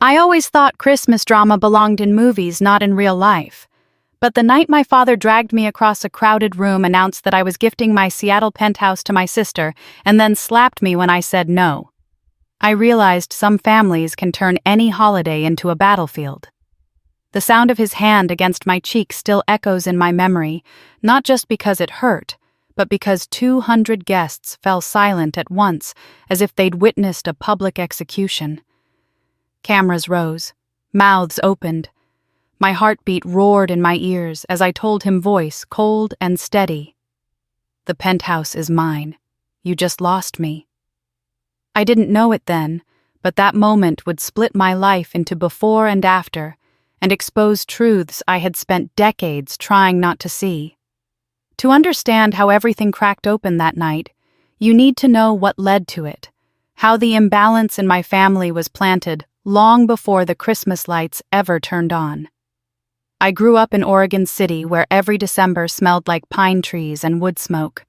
I always thought Christmas drama belonged in movies, not in real life. But the night my father dragged me across a crowded room, announced that I was gifting my Seattle penthouse to my sister, and then slapped me when I said no, I realized some families can turn any holiday into a battlefield. The sound of his hand against my cheek still echoes in my memory, not just because it hurt, but because 200 guests fell silent at once, as if they'd witnessed a public execution. Cameras rose, mouths opened. My heartbeat roared in my ears as I told him, voice cold and steady, "The penthouse is mine. You just lost me." I didn't know it then, but that moment would split my life into before and after, and expose truths I had spent decades trying not to see. To understand how everything cracked open that night, you need to know what led to it, how the imbalance in my family was planted long before the Christmas lights ever turned on. I grew up in Oregon City, where every December smelled like pine trees and wood smoke.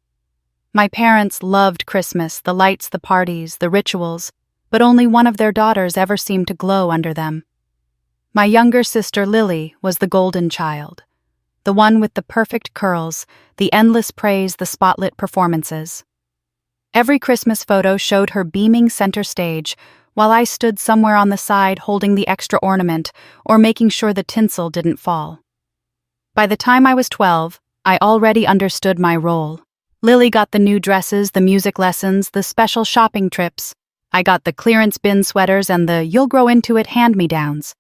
My parents loved Christmas, the lights, the parties, the rituals, but only one of their daughters ever seemed to glow under them. My younger sister Lily was the golden child, the one with the perfect curls, the endless praise, the spotlit performances. Every Christmas photo showed her beaming center stage, while I stood somewhere on the side holding the extra ornament or making sure the tinsel didn't fall. By the time I was 12, I already understood my role. Lily got the new dresses, the music lessons, the special shopping trips. I got the clearance bin sweaters and the "you'll grow into it" hand-me-downs.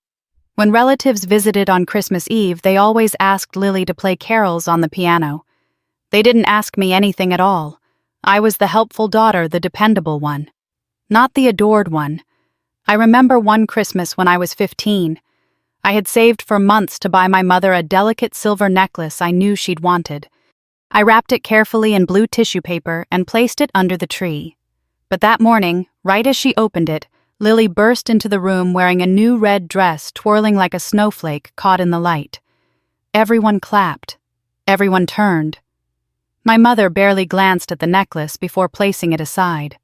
When relatives visited on Christmas Eve, they always asked Lily to play carols on the piano. They didn't ask me anything at all. I was the helpful daughter, the dependable one, not the adored one. I remember one Christmas when I was 15. I had saved for months to buy my mother a delicate silver necklace I knew she'd wanted. I wrapped it carefully in blue tissue paper and placed it under the tree. But that morning, right as she opened it, Lily burst into the room wearing a new red dress twirling like a snowflake caught in the light. Everyone clapped. Everyone turned. My mother barely glanced at the necklace before placing it aside.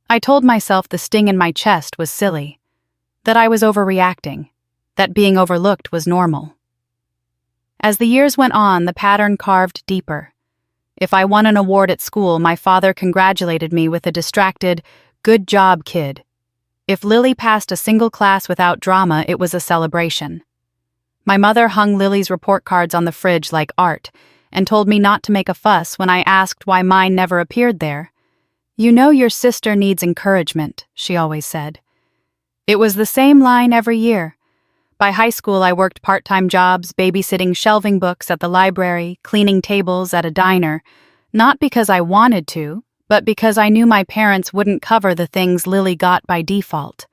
I told myself the sting in my chest was silly, that I was overreacting, that being overlooked was normal. As the years went on, the pattern carved deeper. If I won an award at school, my father congratulated me with a distracted, "Good job, kid." If Lily passed a single class without drama, it was a celebration. My mother hung Lily's report cards on the fridge like art and told me not to make a fuss when I asked why mine never appeared there. "You know your sister needs encouragement," she always said. It was the same line every year. By high school, I worked part-time jobs, babysitting shelving books at the library, cleaning tables at a diner, not because I wanted to, but because I knew my parents wouldn't cover the things Lily got by default.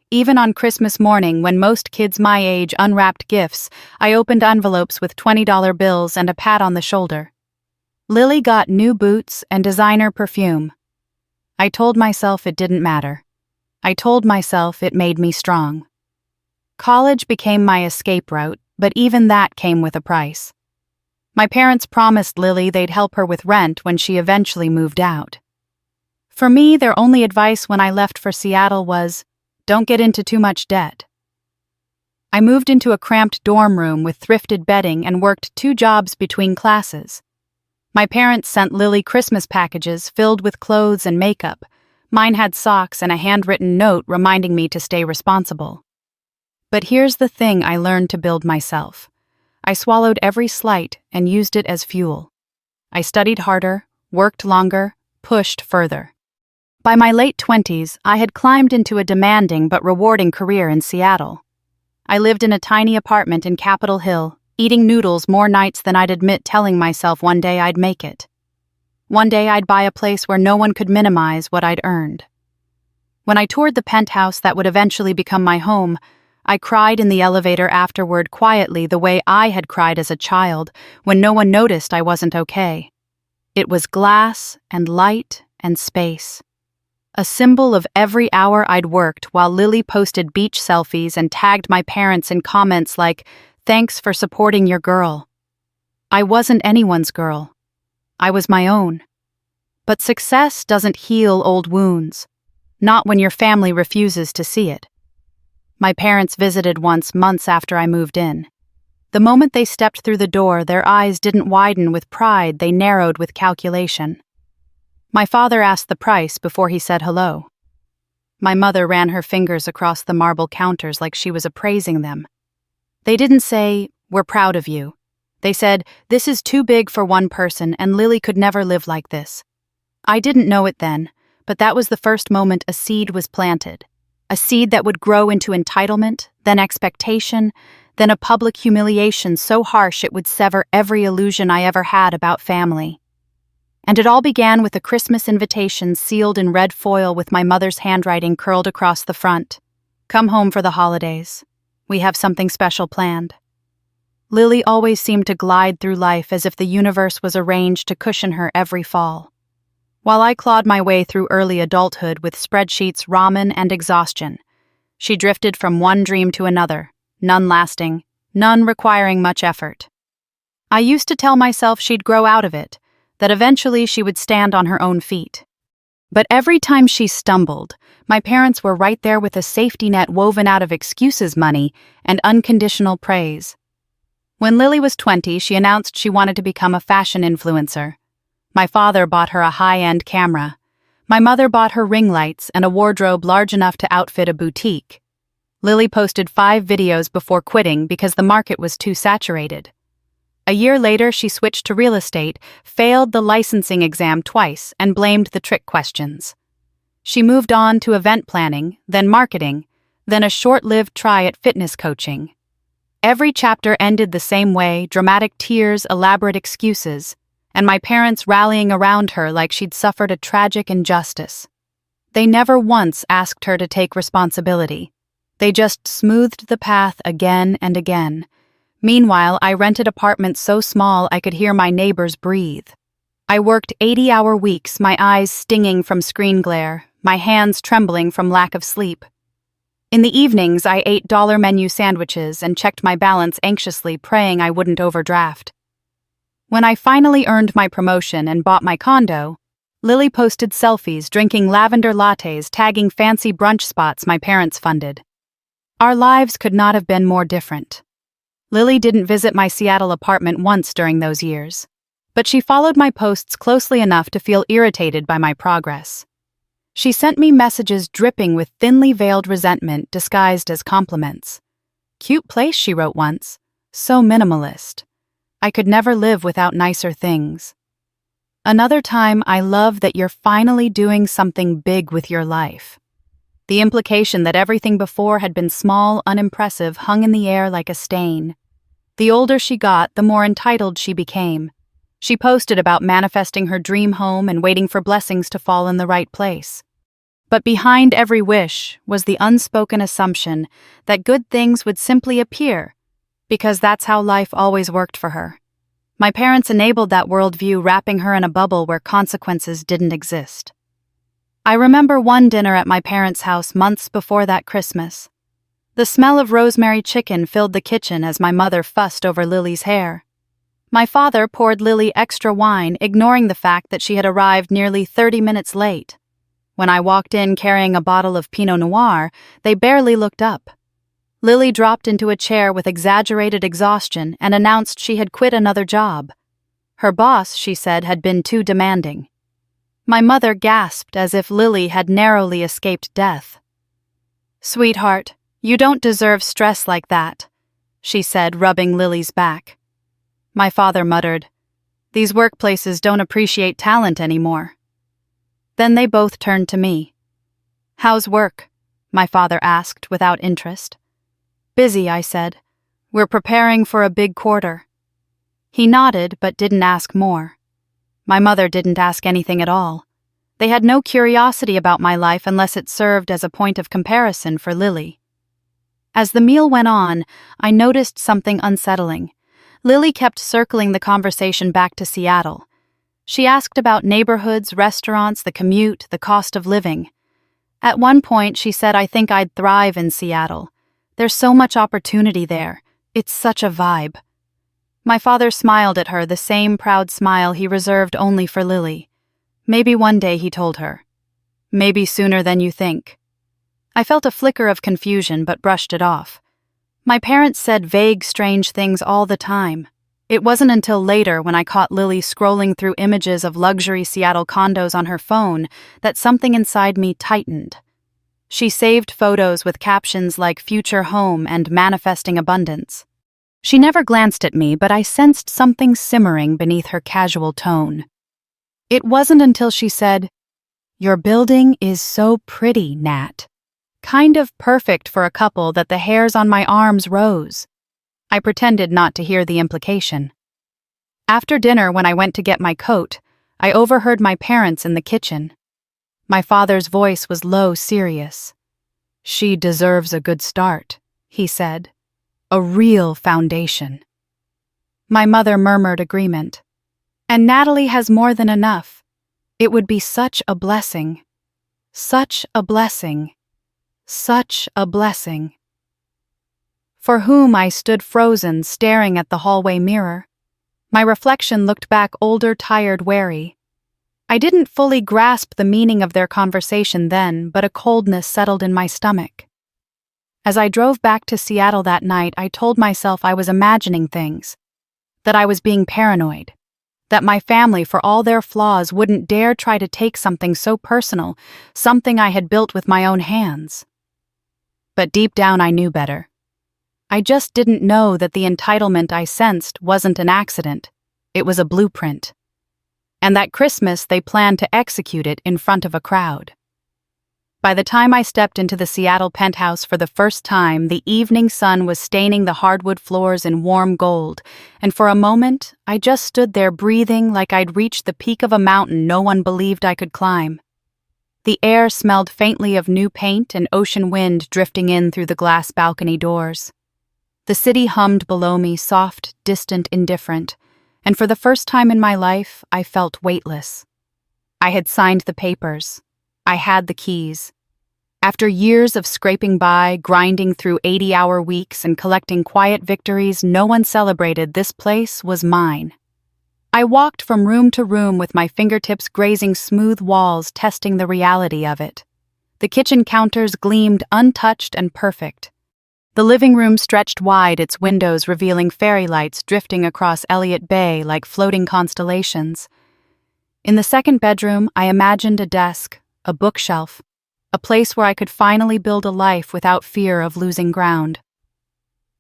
Even on Christmas morning, when most kids my age unwrapped gifts, I opened envelopes with $20 bills and a pat on the shoulder. Lily got new boots and designer perfume. I told myself it didn't matter. I told myself it made me strong. College became my escape route, but even that came with a price. My parents promised Lily they'd help her with rent when she eventually moved out. For me, their only advice when I left for Seattle was, "Don't get into too much debt." I moved into a cramped dorm room with thrifted bedding and worked 2 jobs between classes. My parents sent Lily Christmas packages filled with clothes and makeup. Mine had socks and a handwritten note reminding me to stay responsible. But here's the thing I learned to build myself. I swallowed every slight and used it as fuel. I studied harder, worked longer, pushed further. By my late 20s, I had climbed into a demanding but rewarding career in Seattle. I lived in a tiny apartment in Capitol Hill, eating noodles more nights than I'd admit, telling myself one day I'd make it. One day I'd buy a place where no one could minimize what I'd earned. When I toured the penthouse that would eventually become my home, I cried in the elevator afterward quietly, the way I had cried as a child when no one noticed I wasn't okay. It was glass and light and space. A symbol of every hour I'd worked while Lily posted beach selfies and tagged my parents in comments like, "Thanks for supporting your girl." I wasn't anyone's girl. I was my own. But success doesn't heal old wounds, not when your family refuses to see it. My parents visited once months after I moved in. The moment they stepped through the door, their eyes didn't widen with pride, they narrowed with calculation. My father asked the price before he said hello. My mother ran her fingers across the marble counters like she was appraising them. They didn't say, "We're proud of you." They said, "This is too big for one person and Lily could never live like this." I didn't know it then, but that was the first moment a seed was planted. A seed that would grow into entitlement, then expectation, then a public humiliation so harsh it would sever every illusion I ever had about family. And it all began with a Christmas invitation sealed in red foil with my mother's handwriting curled across the front. "Come home for the holidays. We have something special planned." Lily always seemed to glide through life as if the universe was arranged to cushion her every fall. While I clawed my way through early adulthood with spreadsheets, ramen, and exhaustion, she drifted from one dream to another, none lasting, none requiring much effort. I used to tell myself she'd grow out of it, that eventually she would stand on her own feet. But every time she stumbled, my parents were right there with a safety net woven out of excuses money and unconditional praise. When Lily was 20, she announced she wanted to become a fashion influencer. My father bought her a high-end camera. My mother bought her ring lights and a wardrobe large enough to outfit a boutique. Lily posted 5 videos before quitting because the market was too saturated. A year later, she switched to real estate, failed the licensing exam twice, and blamed the trick questions. She moved on to event planning, then marketing, then a short-lived try at fitness coaching. Every chapter ended the same way, dramatic tears, elaborate excuses, and my parents rallying around her like she'd suffered a tragic injustice. They never once asked her to take responsibility. They just smoothed the path again and again. Meanwhile, I rented apartments so small I could hear my neighbors breathe. I worked 80-hour weeks, my eyes stinging from screen glare, my hands trembling from lack of sleep. In the evenings, I ate dollar menu sandwiches and checked my balance anxiously, praying I wouldn't overdraft. When I finally earned my promotion and bought my condo, Lily posted selfies drinking lavender lattes, tagging fancy brunch spots my parents funded. Our lives could not have been more different. Lily didn't visit my Seattle apartment once during those years, but she followed my posts closely enough to feel irritated by my progress. She sent me messages dripping with thinly veiled resentment disguised as compliments. "Cute place," she wrote once. "So minimalist. I could never live without nicer things." Another time, "I love that you're finally doing something big with your life." The implication that everything before had been small, unimpressive, hung in the air like a stain. The older she got, the more entitled she became. She posted about manifesting her dream home and waiting for blessings to fall in the right place. But behind every wish was the unspoken assumption that good things would simply appear, because that's how life always worked for her. My parents enabled that worldview, wrapping her in a bubble where consequences didn't exist. I remember one dinner at my parents' house months before that Christmas. The smell of rosemary chicken filled the kitchen as my mother fussed over Lily's hair. My father poured Lily extra wine, ignoring the fact that she had arrived nearly 30 minutes late. When I walked in carrying a bottle of Pinot Noir, they barely looked up. Lily dropped into a chair with exaggerated exhaustion and announced she had quit another job. Her boss, she said, had been too demanding. My mother gasped as if Lily had narrowly escaped death. "Sweetheart, you don't deserve stress like that," she said, rubbing Lily's back. My father muttered, "These workplaces don't appreciate talent anymore." Then they both turned to me. "How's work?" my father asked without interest. "Busy," I said. "We're preparing for a big quarter." He nodded but didn't ask more. My mother didn't ask anything at all. They had no curiosity about my life unless it served as a point of comparison for Lily. As the meal went on, I noticed something unsettling. Lily kept circling the conversation back to Seattle. She asked about neighborhoods, restaurants, the commute, the cost of living. At one point, she said, "I think I'd thrive in Seattle. There's so much opportunity there. It's such a vibe." My father smiled at her, the same proud smile he reserved only for Lily. "Maybe one day," he told her. "Maybe sooner than you think." I felt a flicker of confusion but brushed it off. My parents said vague, strange things all the time. It wasn't until later, when I caught Lily scrolling through images of luxury Seattle condos on her phone, that something inside me tightened. She saved photos with captions like future home and manifesting abundance. She never glanced at me, but I sensed something simmering beneath her casual tone. It wasn't until she said, "Your building is so pretty, Nat. Kind of perfect for a couple," that the hairs on my arms rose. I pretended not to hear the implication. After dinner, when I went to get my coat, I overheard my parents in the kitchen. My father's voice was low, serious. "She deserves a good start," he said. "A real foundation." My mother murmured agreement. "And Natalie has more than enough. It would be such a blessing. Such a blessing. Such a blessing." For whom I stood frozen, staring at the hallway mirror. My reflection looked back older, tired, wary. I didn't fully grasp the meaning of their conversation then, but a coldness settled in my stomach. As I drove back to Seattle that night, I told myself I was imagining things, that I was being paranoid, that my family, for all their flaws, wouldn't dare try to take something so personal, something I had built with my own hands. But deep down I knew better. I just didn't know that the entitlement I sensed wasn't an accident. It was a blueprint. And that Christmas they planned to execute it in front of a crowd. By the time I stepped into the Seattle Penthouse for the first time, the evening sun was staining the hardwood floors in warm gold, and for a moment I just stood there breathing like I'd reached the peak of a mountain no one believed I could climb. The air smelled faintly of new paint and ocean wind drifting in through the glass balcony doors. The city hummed below me, soft, distant, indifferent, and for the first time in my life, I felt weightless. I had signed the papers. I had the keys. After years of scraping by, grinding through 80-hour weeks and collecting quiet victories no one celebrated, this place was mine. I walked from room to room with my fingertips grazing smooth walls, testing the reality of it. The kitchen counters gleamed untouched and perfect. The living room stretched wide, its windows revealing fairy lights drifting across Elliott Bay like floating constellations. In the second bedroom, I imagined a desk, a bookshelf, a place where I could finally build a life without fear of losing ground.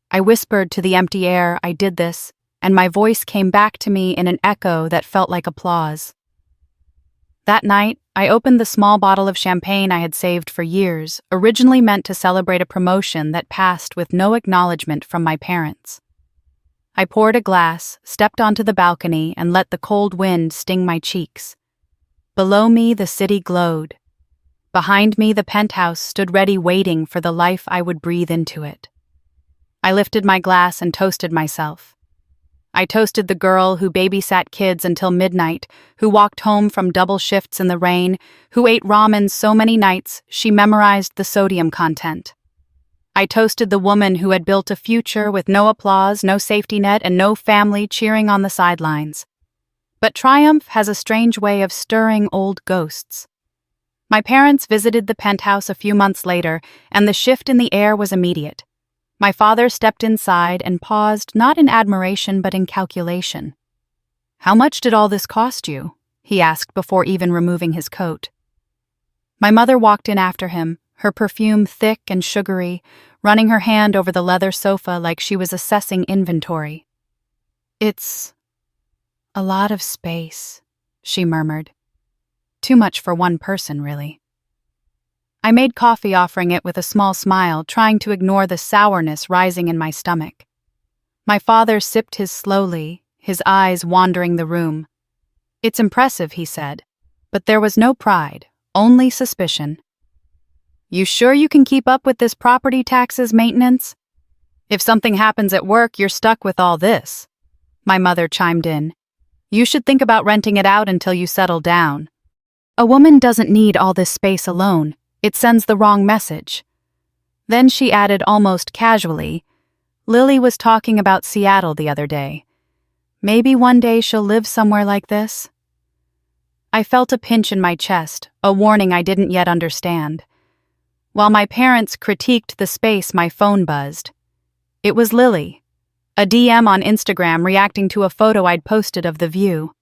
I whispered to the empty air I did this, and my voice came back to me in an echo that felt like applause. That night, I opened the small bottle of champagne I had saved for years, originally meant to celebrate a promotion that passed with no acknowledgement from my parents. I poured a glass, stepped onto the balcony, and let the cold wind sting my cheeks. Below me, the city glowed. Behind me, the penthouse stood ready, waiting for the life I would breathe into it. I lifted my glass and toasted myself. I toasted the girl who babysat kids until midnight, who walked home from double shifts in the rain, who ate ramen so many nights she memorized the sodium content. I toasted the woman who had built a future with no applause, no safety net, and no family cheering on the sidelines. But triumph has a strange way of stirring old ghosts. My parents visited the penthouse a few months later, and the shift in the air was immediate. My father stepped inside and paused, not in admiration but in calculation. "How much did all this cost you?" he asked before even removing his coat. My mother walked in after him, her perfume thick and sugary, running her hand over the leather sofa like she was assessing inventory. "It's a lot of space," she murmured. "Too much for one person, really." I made coffee, offering it with a small smile, trying to ignore the sourness rising in my stomach. My father sipped his slowly, his eyes wandering the room. "It's impressive," he said, but there was no pride, only suspicion. "You sure you can keep up with this property taxes maintenance? If something happens at work, you're stuck with all this," my mother chimed in. "You should think about renting it out until you settle down. A woman doesn't need all this space alone. It sends the wrong message." Then she added almost casually, "Lily was talking about Seattle the other day. Maybe one day she'll live somewhere like this." I felt a pinch in my chest, a warning I didn't yet understand. While my parents critiqued the space, my phone buzzed. It was Lily. A DM on Instagram reacting to a photo I'd posted of the view.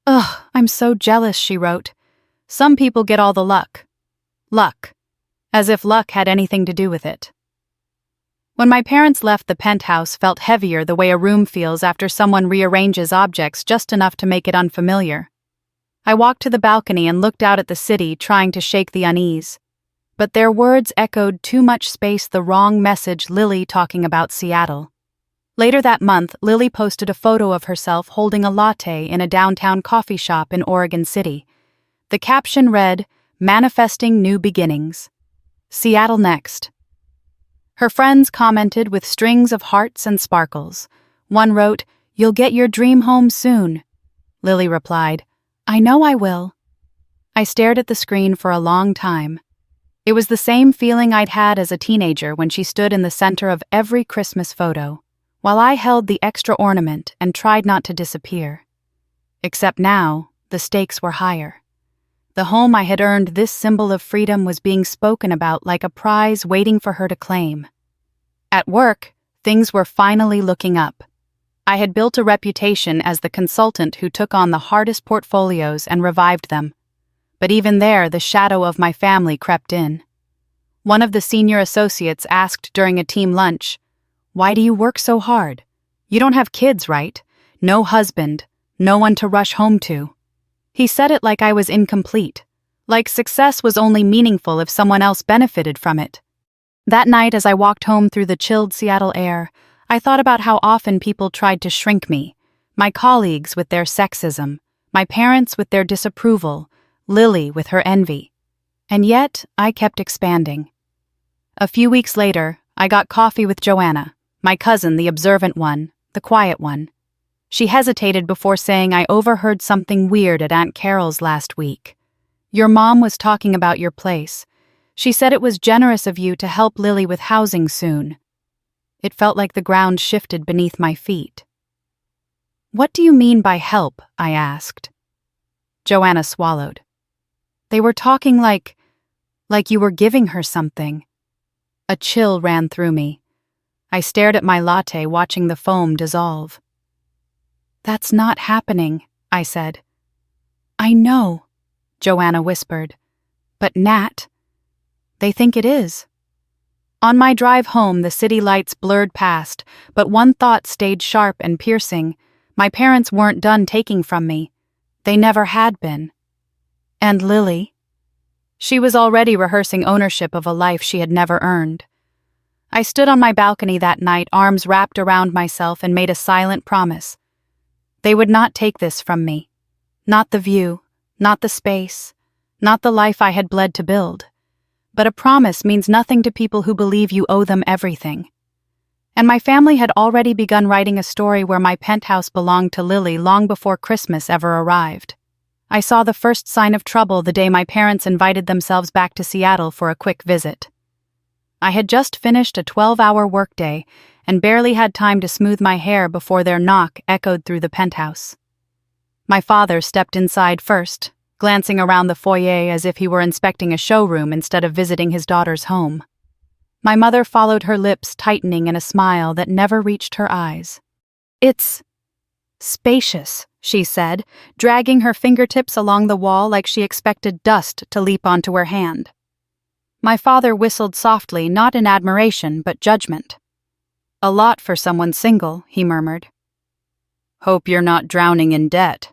"Ugh, I'm so jealous," she wrote. "Some people get all the luck." Luck. As if luck had anything to do with it. When my parents left, the penthouse felt heavier the way a room feels after someone rearranges objects just enough to make it unfamiliar. I walked to the balcony and looked out at the city, trying to shake the unease. But their words echoed too much space, the wrong message. Lily talking about Seattle. Later that month, Lily posted a photo of herself holding a latte in a downtown coffee shop in Oregon City. The caption read, "Manifesting New Beginnings. Seattle next." Her friends commented with strings of hearts and sparkles. One wrote, "You'll get your dream home soon." Lily replied, "I know I will." I stared at the screen for a long time. It was the same feeling I'd had as a teenager when she stood in the center of every Christmas photo, while I held the extra ornament and tried not to disappear. Except now, the stakes were higher. The home I had earned, this symbol of freedom, was being spoken about like a prize waiting for her to claim. At work, things were finally looking up. I had built a reputation as the consultant who took on the hardest portfolios and revived them. But even there, the shadow of my family crept in. One of the senior associates asked during a team lunch, "Why do you work so hard? You don't have kids, right? No husband, no one to rush home to." He said it like I was incomplete, like success was only meaningful if someone else benefited from it. That night, as I walked home through the chilled Seattle air, I thought about how often people tried to shrink me. My colleagues with their sexism, my parents with their disapproval, Lily with her envy. And yet, I kept expanding. A few weeks later, I got coffee with Joanna, my cousin, the observant one, the quiet one. She hesitated before saying, "I overheard something weird at Aunt Carol's last week. Your mom was talking about your place. She said it was generous of you to help Lily with housing soon." It felt like the ground shifted beneath my feet. "What do you mean by help?" I asked. Joanna swallowed. "They were talking like you were giving her something." A chill ran through me. I stared at my latte, watching the foam dissolve. "That's not happening," I said. "I know," Joanna whispered. "But Nat, they think it is." On my drive home, the city lights blurred past, but one thought stayed sharp and piercing. My parents weren't done taking from me. They never had been. And Lily? She was already rehearsing ownership of a life she had never earned. I stood on my balcony that night, arms wrapped around myself, and made a silent promise. They would not take this from me. Not the view, not the space, not the life I had bled to build. But a promise means nothing to people who believe you owe them everything. And my family had already begun writing a story where my penthouse belonged to Lily long before Christmas ever arrived. I saw the first sign of trouble the day my parents invited themselves back to Seattle for a quick visit. I had just finished a 12-hour workday and barely had time to smooth my hair before their knock echoed through the penthouse. My father stepped inside first, glancing around the foyer as if he were inspecting a showroom instead of visiting his daughter's home. My mother followed, her lips tightening in a smile that never reached her eyes. "It's spacious," she said, dragging her fingertips along the wall like she expected dust to leap onto her hand. My father whistled softly, not in admiration but judgment. "A lot for someone single," he murmured. "Hope you're not drowning in debt."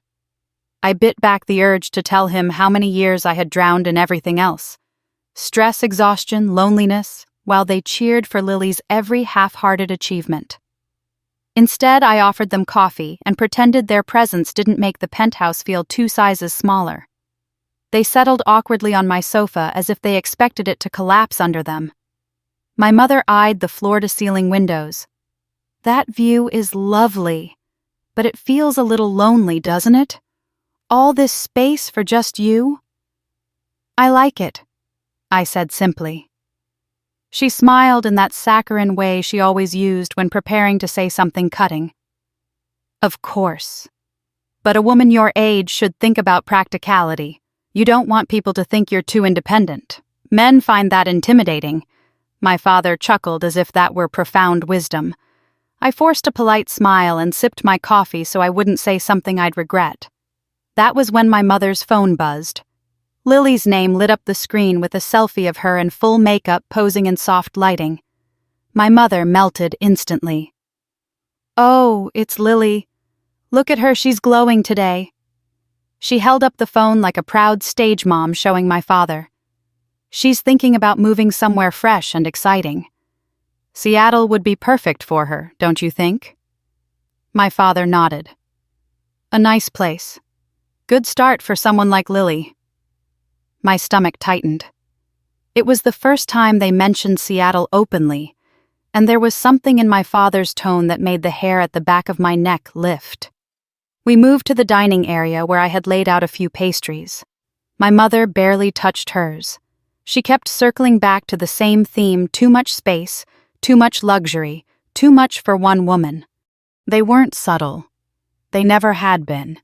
I bit back the urge to tell him how many years I had drowned in everything else. Stress, exhaustion, loneliness, while they cheered for Lily's every half-hearted achievement. Instead, I offered them coffee and pretended their presence didn't make the penthouse feel 2 sizes smaller. They settled awkwardly on my sofa as if they expected it to collapse under them. My mother eyed the floor-to-ceiling windows. "That view is lovely, but it feels a little lonely, doesn't it? All this space for just you?" "I like it," I said simply. She smiled in that saccharine way she always used when preparing to say something cutting. "Of course. But a woman your age should think about practicality. You don't want people to think you're too independent. Men find that intimidating." My father chuckled as if that were profound wisdom. I forced a polite smile and sipped my coffee so I wouldn't say something I'd regret. That was when my mother's phone buzzed. Lily's name lit up the screen with a selfie of her in full makeup posing in soft lighting. My mother melted instantly. "Oh, it's Lily. Look at her, she's glowing today." She held up the phone like a proud stage mom showing my father. "She's thinking about moving somewhere fresh and exciting. Seattle would be perfect for her, don't you think?" My father nodded. "A nice place. Good start for someone like Lily." My stomach tightened. It was the first time they mentioned Seattle openly, and there was something in my father's tone that made the hair at the back of my neck lift. We moved to the dining area where I had laid out a few pastries. My mother barely touched hers. She kept circling back to the same theme: too much space, too much luxury, too much for one woman. They weren't subtle. They never had been.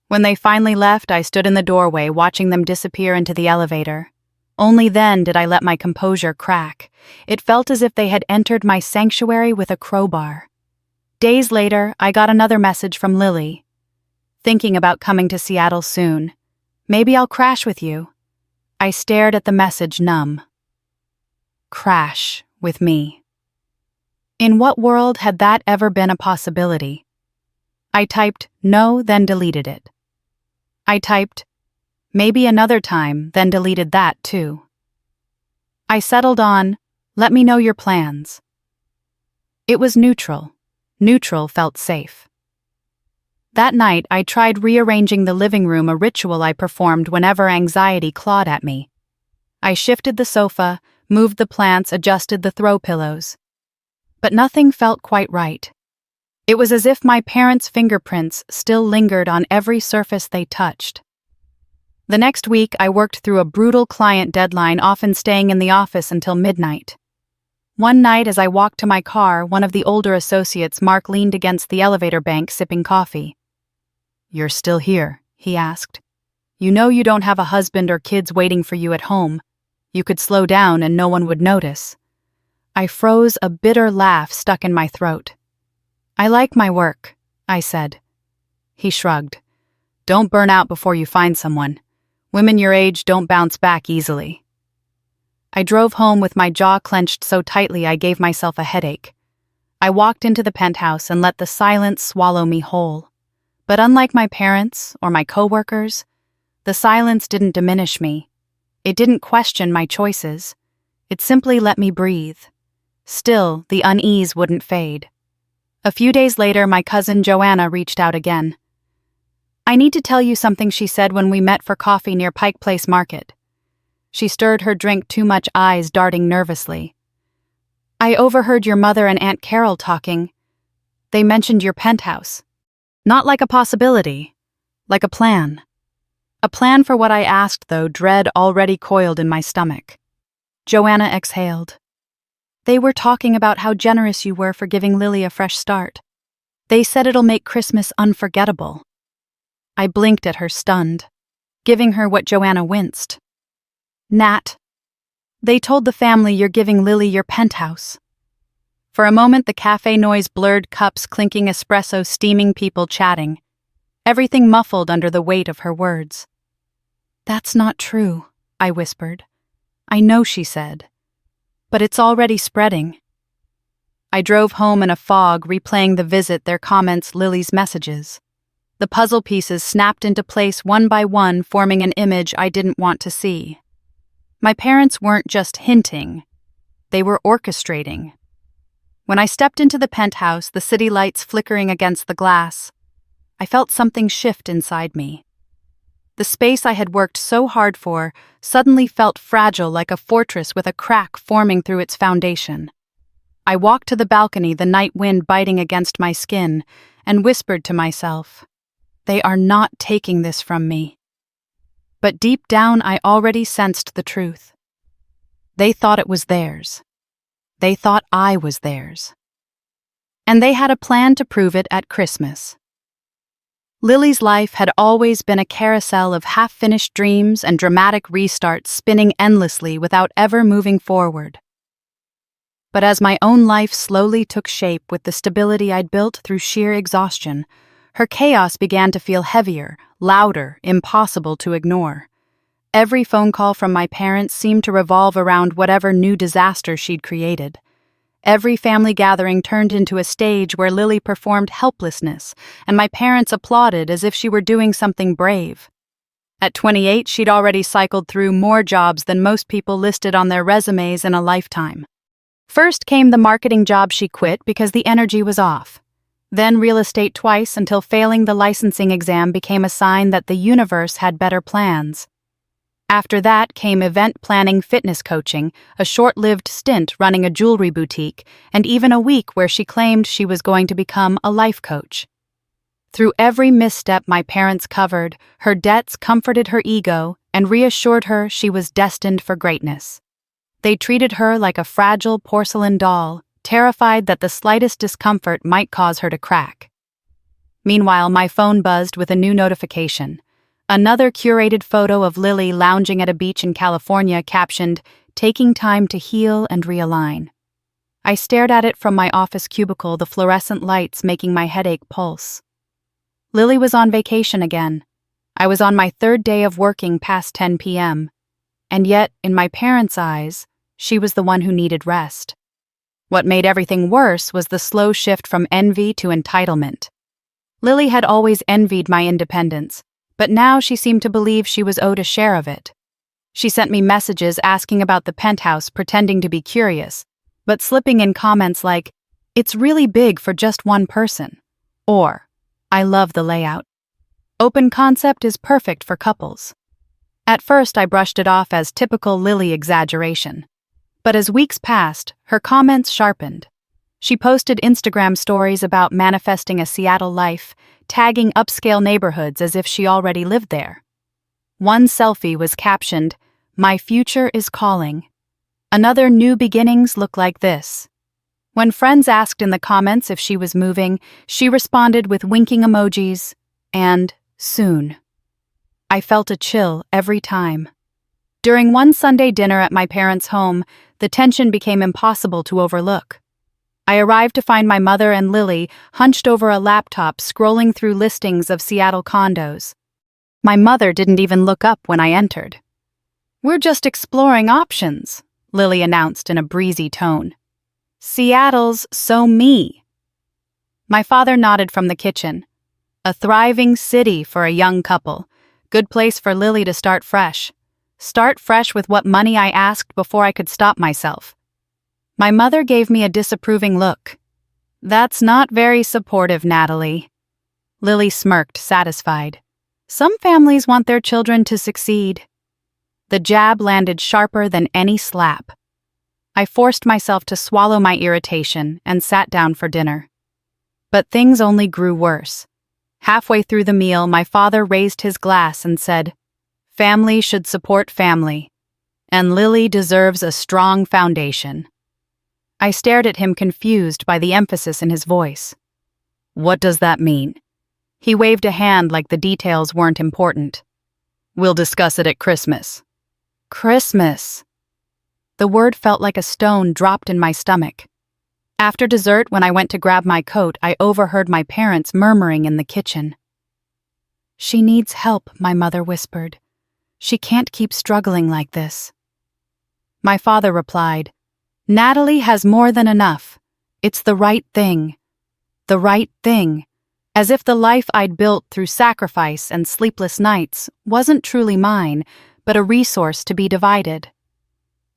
When they finally left, I stood in the doorway watching them disappear into the elevator. Only then did I let my composure crack. It felt as if they had entered my sanctuary with a crowbar. Days later, I got another message from Lily. "Thinking about coming to Seattle soon. Maybe I'll crash with you." I stared at the message, numb. Crash with me. In what world had that ever been a possibility? I typed no, then deleted it. I typed maybe another time, then deleted that too. I settled on, "Let me know your plans." It was neutral. Neutral felt safe. That night, I tried rearranging the living room, a ritual I performed whenever anxiety clawed at me. I shifted the sofa, moved the plants, adjusted the throw pillows. But nothing felt quite right. It was as if my parents' fingerprints still lingered on every surface they touched. The next week, I worked through a brutal client deadline, often staying in the office until midnight. One night, as I walked to my car, one of the older associates, Mark, leaned against the elevator bank sipping coffee. "You're still here?" he asked. "You know you don't have a husband or kids waiting for you at home. You could slow down and no one would notice." I froze, a bitter laugh stuck in my throat. "I like my work," I said. He shrugged. "Don't burn out before you find someone. Women your age don't bounce back easily." I drove home with my jaw clenched so tightly I gave myself a headache. I walked into the penthouse and let the silence swallow me whole. But unlike my parents or my coworkers, the silence didn't diminish me. It didn't question my choices. It simply let me breathe. Still, the unease wouldn't fade. A few days later, my cousin Joanna reached out again. "I need to tell you something," she said when we met for coffee near Pike Place Market. She stirred her drink too much, eyes darting nervously. "I overheard your mother and Aunt Carol talking. They mentioned your penthouse. Not like a possibility, like a plan. A plan for what I asked, though, dread already coiled in my stomach." Joanna exhaled. "They were talking about how generous you were for giving Lily a fresh start. They said it'll make Christmas unforgettable." I blinked at her, stunned, giving her what Joanna winced. "Nat, they told the family you're giving Lily your penthouse." For a moment, the cafe noise blurred, cups clinking, espresso steaming, people chatting. Everything muffled under the weight of her words. "That's not true," I whispered. "I know," she said. "But it's already spreading." I drove home in a fog, replaying the visit, their comments, Lily's messages. The puzzle pieces snapped into place one by one, forming an image I didn't want to see. My parents weren't just hinting. They were orchestrating. When I stepped into the penthouse, the city lights flickering against the glass, I felt something shift inside me. The space I had worked so hard for suddenly felt fragile, like a fortress with a crack forming through its foundation. I walked to the balcony, the night wind biting against my skin, and whispered to myself, "They are not taking this from me." But deep down, I already sensed the truth. They thought it was theirs. They thought I was theirs. And they had a plan to prove it at Christmas. Lily's life had always been a carousel of half-finished dreams and dramatic restarts spinning endlessly without ever moving forward. But as my own life slowly took shape with the stability I'd built through sheer exhaustion, her chaos began to feel heavier, louder, impossible to ignore. Every phone call from my parents seemed to revolve around whatever new disaster she'd created. Every family gathering turned into a stage where Lily performed helplessness, and my parents applauded as if she were doing something brave. At 28, she'd already cycled through more jobs than most people listed on their resumes in a lifetime. First came the marketing job she quit because the energy was off. Then real estate twice until failing the licensing exam became a sign that the universe had better plans. After that came event planning, fitness coaching, a short-lived stint running a jewelry boutique, and even a week where she claimed she was going to become a life coach. Through every misstep my parents covered, her debts comforted her ego and reassured her she was destined for greatness. They treated her like a fragile porcelain doll, terrified that the slightest discomfort might cause her to crack. Meanwhile, my phone buzzed with a new notification. Another curated photo of Lily lounging at a beach in California captioned, "Taking time to heal and realign." I stared at it from my office cubicle, the fluorescent lights making my headache pulse. Lily was on vacation again. I was on my third day of working past 10 p.m. And yet, in my parents' eyes, she was the one who needed rest. What made everything worse was the slow shift from envy to entitlement. Lily had always envied my independence, but now she seemed to believe she was owed a share of it. She sent me messages asking about the penthouse, pretending to be curious, but slipping in comments like, "It's really big for just one person," or, "I love the layout. Open concept is perfect for couples." At first I brushed it off as typical Lily exaggeration. But as weeks passed, her comments sharpened. She posted Instagram stories about manifesting a Seattle life, tagging upscale neighborhoods as if she already lived there. One selfie was captioned, "My future is calling." Another, "New beginnings look like this." When friends asked in the comments if she was moving, she responded with winking emojis and "soon." I felt a chill every time. During one Sunday dinner at my parents' home, the tension became impossible to overlook. I arrived to find my mother and Lily hunched over a laptop scrolling through listings of Seattle condos. My mother didn't even look up when I entered. "We're just exploring options," Lily announced in a breezy tone. "Seattle's so me." My father nodded from the kitchen. "A thriving city for a young couple. Good place for Lily to start fresh. Start fresh with what money I asked before I could stop myself." My mother gave me a disapproving look. "That's not very supportive, Natalie." Lily smirked, satisfied. "Some families want their children to succeed." The jab landed sharper than any slap. I forced myself to swallow my irritation and sat down for dinner. But things only grew worse. Halfway through the meal, my father raised his glass and said, "Family should support family, and Lily deserves a strong foundation." I stared at him, confused by the emphasis in his voice. "What does that mean?" He waved a hand like the details weren't important. "We'll discuss it at Christmas." Christmas. The word felt like a stone dropped in my stomach. After dessert, when I went to grab my coat, I overheard my parents murmuring in the kitchen. "She needs help," my mother whispered. "She can't keep struggling like this." My father replied, "Natalie has more than enough. It's the right thing." The right thing. As if the life I'd built through sacrifice and sleepless nights wasn't truly mine, but a resource to be divided.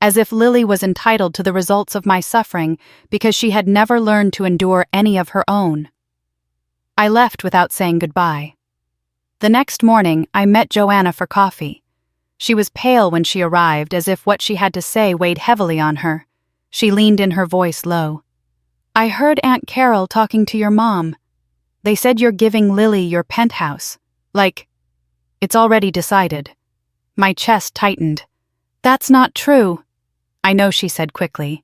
As if Lily was entitled to the results of my suffering because she had never learned to endure any of her own. I left without saying goodbye. The next morning, I met Joanna for coffee. She was pale when she arrived, as if what she had to say weighed heavily on her. She leaned in, her voice low. "I heard Aunt Carol talking to your mom. They said you're giving Lily your penthouse. Like, it's already decided." My chest tightened. "That's not true." "I know," she said quickly.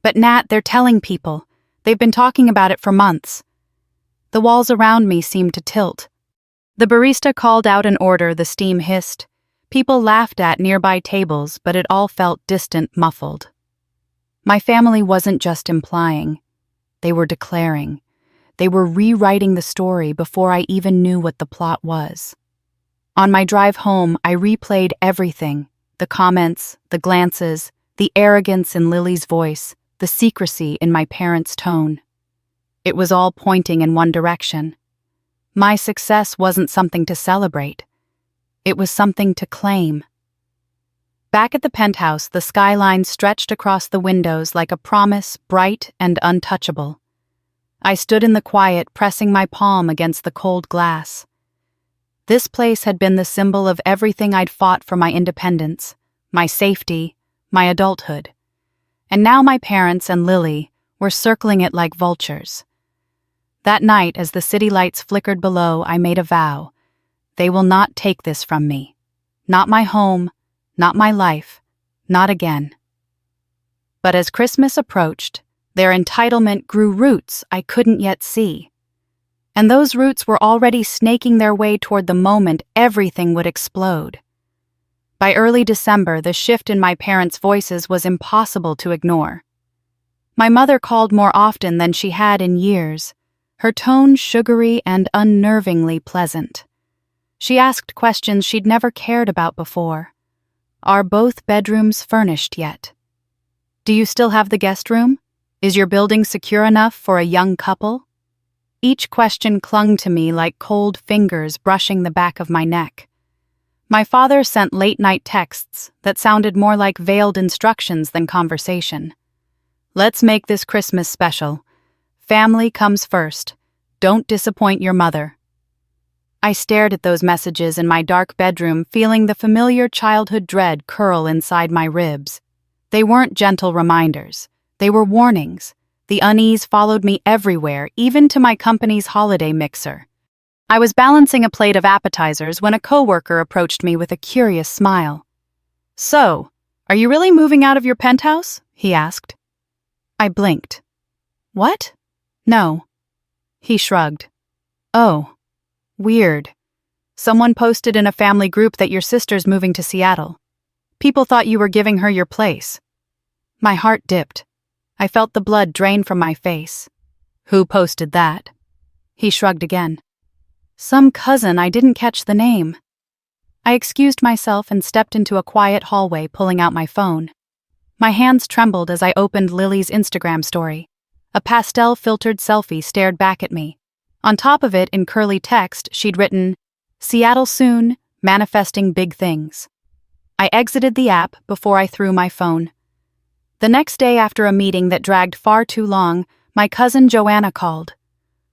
"But Nat, they're telling people. They've been talking about it for months." The walls around me seemed to tilt. The barista called out an order, the steam hissed. People laughed at nearby tables, but it all felt distant, muffled. My family wasn't just implying. They were declaring. They were rewriting the story before I even knew what the plot was. On my drive home, I replayed everything: the comments, the glances, the arrogance in Lily's voice, the secrecy in my parents' tone. It was all pointing in one direction. My success wasn't something to celebrate. It was something to claim. Back at the penthouse, the skyline stretched across the windows like a promise, bright and untouchable. I stood in the quiet, pressing my palm against the cold glass. This place had been the symbol of everything I'd fought for: my independence, my safety, my adulthood. And now my parents and Lily were circling it like vultures. That night, as the city lights flickered below, I made a vow. They will not take this from me. Not my home, not my life, not again. But as Christmas approached, their entitlement grew roots I couldn't yet see. And those roots were already snaking their way toward the moment everything would explode. By early December, the shift in my parents' voices was impossible to ignore. My mother called more often than she had in years, her tone sugary and unnervingly pleasant. She asked questions she'd never cared about before. Are both bedrooms furnished yet? Do you still have the guest room? Is your building secure enough for a young couple? Each question clung to me like cold fingers brushing the back of my neck. My father sent late-night texts that sounded more like veiled instructions than conversation. Let's make this Christmas special. Family comes first. Don't disappoint your mother. I stared at those messages in my dark bedroom, feeling the familiar childhood dread curl inside my ribs. They weren't gentle reminders. They were warnings. The unease followed me everywhere, even to my company's holiday mixer. I was balancing a plate of appetizers when a coworker approached me with a curious smile. "So, are you really moving out of your penthouse?" he asked. I blinked. "What? No." He shrugged. "Oh, weird. Someone posted in a family group that your sister's moving to Seattle. People thought you were giving her your place." My heart dipped. I felt the blood drain from my face. "Who posted that?" He shrugged again. "Some cousin, I didn't catch the name." I excused myself and stepped into a quiet hallway, pulling out my phone. My hands trembled as I opened Lily's Instagram story. A pastel-filtered selfie stared back at me. On top of it, in curly text, she'd written, "Seattle soon, manifesting big things." I exited the app before I threw my phone. The next day, after a meeting that dragged far too long, my cousin Joanna called.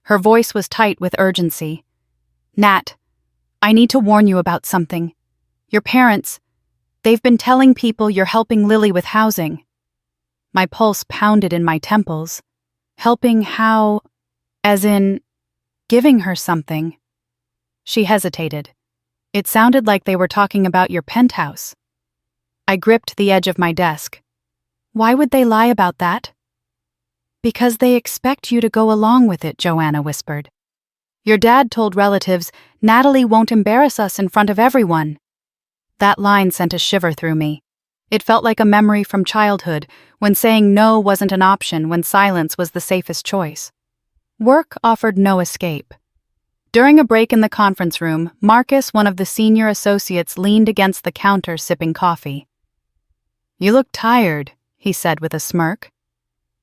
Her voice was tight with urgency. "Nat, I need to warn you about something. Your parents, they've been telling people you're helping Lily with housing." My pulse pounded in my temples. Helping how? As in, giving her something. She hesitated. It sounded like they were talking about your penthouse. I gripped the edge of my desk. "Why would they lie about that?" "Because they expect you to go along with it," Joanna whispered. "Your dad told relatives, 'Natalie won't embarrass us in front of everyone.'" That line sent a shiver through me. It felt like a memory from childhood, when saying no wasn't an option, when silence was the safest choice. Work offered no escape. During a break in the conference room, Marcus, one of the senior associates, leaned against the counter sipping coffee. "You look tired," he said with a smirk.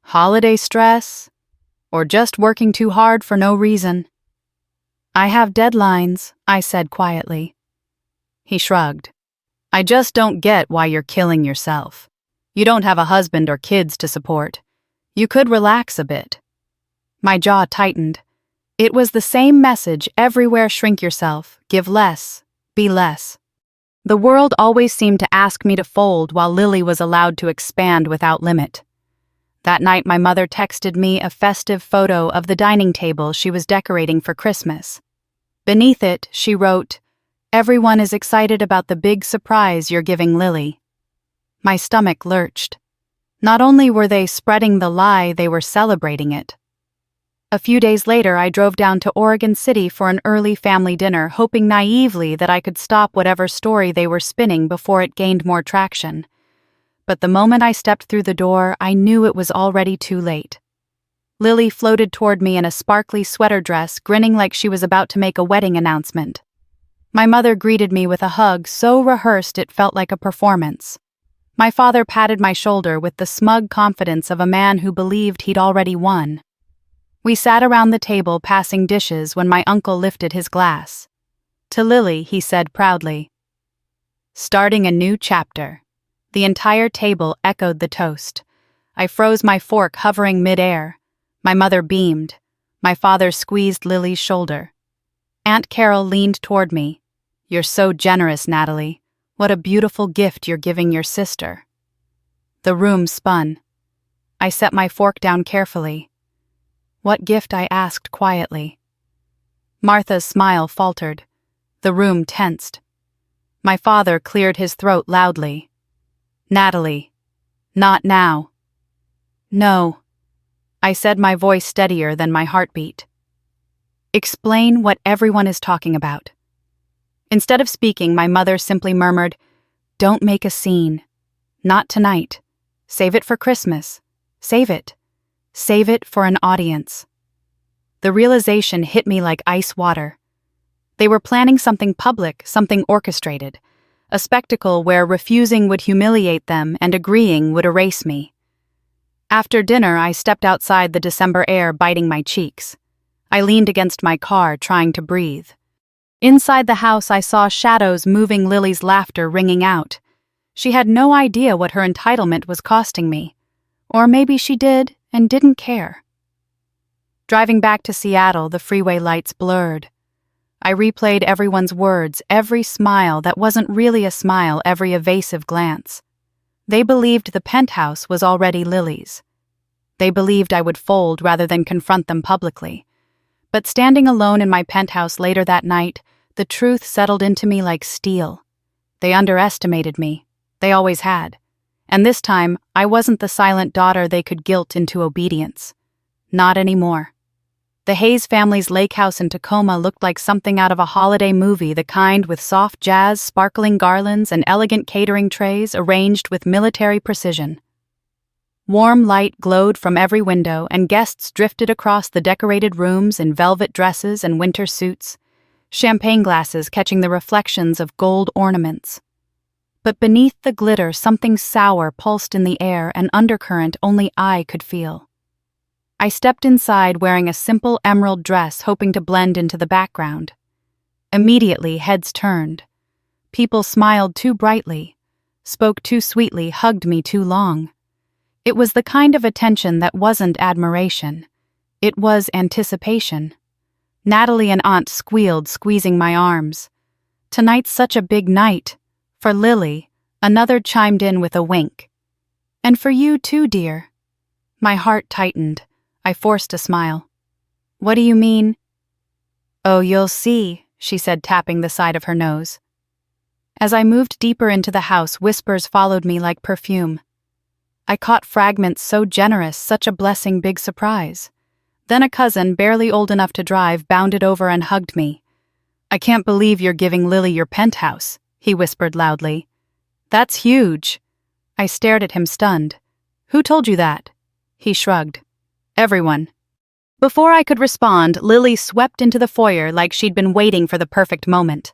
"Holiday stress? Or just working too hard for no reason?" "I have deadlines," I said quietly. He shrugged. "I just don't get why you're killing yourself. You don't have a husband or kids to support. You could relax a bit." My jaw tightened. It was the same message everywhere: shrink yourself, give less, be less. The world always seemed to ask me to fold while Lily was allowed to expand without limit. That night, my mother texted me a festive photo of the dining table she was decorating for Christmas. Beneath it, she wrote, "Everyone is excited about the big surprise you're giving Lily." My stomach lurched. Not only were they spreading the lie, they were celebrating it. A few days later, I drove down to Oregon City for an early family dinner, hoping naively that I could stop whatever story they were spinning before it gained more traction. But the moment I stepped through the door, I knew it was already too late. Lily floated toward me in a sparkly sweater dress, grinning like she was about to make a wedding announcement. My mother greeted me with a hug so rehearsed it felt like a performance. My father patted my shoulder with the smug confidence of a man who believed he'd already won. We sat around the table passing dishes when my uncle lifted his glass. To Lily, he said proudly, "Starting a new chapter." The entire table echoed the toast. I froze my fork hovering mid-air. My mother beamed. My father squeezed Lily's shoulder. Aunt Carol leaned toward me. "You're so generous, Natalie. What a beautiful gift you're giving your sister." The room spun. I set my fork down carefully. "What gift?" I asked quietly. Martha's smile faltered. The room tensed. My father cleared his throat loudly. "Natalie, not now." "No," I said, my voice steadier than my heartbeat. "Explain what everyone is talking about." Instead of speaking, my mother simply murmured, "Don't make a scene. Not tonight. Save it for Christmas. Save it. Save it for an audience." The realization hit me like ice water. They were planning something public, something orchestrated, a spectacle where refusing would humiliate them and agreeing would erase me. After dinner, I stepped outside the December air, biting my cheeks. I leaned against my car, trying to breathe. Inside the house, I saw shadows moving, Lily's laughter ringing out. She had no idea what her entitlement was costing me. Or maybe she did and didn't care. Driving back to Seattle, the freeway lights blurred. I replayed everyone's words, every smile that wasn't really a smile, every evasive glance. They believed the penthouse was already Lily's. They believed I would fold rather than confront them publicly. But standing alone in my penthouse later that night, the truth settled into me like steel. They underestimated me. They always had. And this time, I wasn't the silent daughter they could guilt into obedience. Not anymore. The Hayes family's lake house in Tacoma looked like something out of a holiday movie, the kind with soft jazz, sparkling garlands, and elegant catering trays arranged with military precision. Warm light glowed from every window, and guests drifted across the decorated rooms in velvet dresses and winter suits, champagne glasses catching the reflections of gold ornaments. But beneath the glitter, something sour pulsed in the air, an undercurrent only I could feel. I stepped inside wearing a simple emerald dress, hoping to blend into the background. Immediately, heads turned. People smiled too brightly, spoke too sweetly, hugged me too long. It was the kind of attention that wasn't admiration. It was anticipation. Natalie and Aunt squealed, squeezing my arms. "Tonight's such a big night." For Lily, another chimed in with a wink. "And for you too, dear." My heart tightened. I forced a smile. "What do you mean?" "Oh, you'll see," she said, tapping the side of her nose. As I moved deeper into the house, whispers followed me like perfume. I caught fragments so generous, such a blessing, big surprise. Then a cousin, barely old enough to drive, bounded over and hugged me. "I can't believe you're giving Lily your penthouse," he whispered loudly. "That's huge." I stared at him, stunned. "Who told you that?" He shrugged. "Everyone." Before I could respond, Lily swept into the foyer like she'd been waiting for the perfect moment.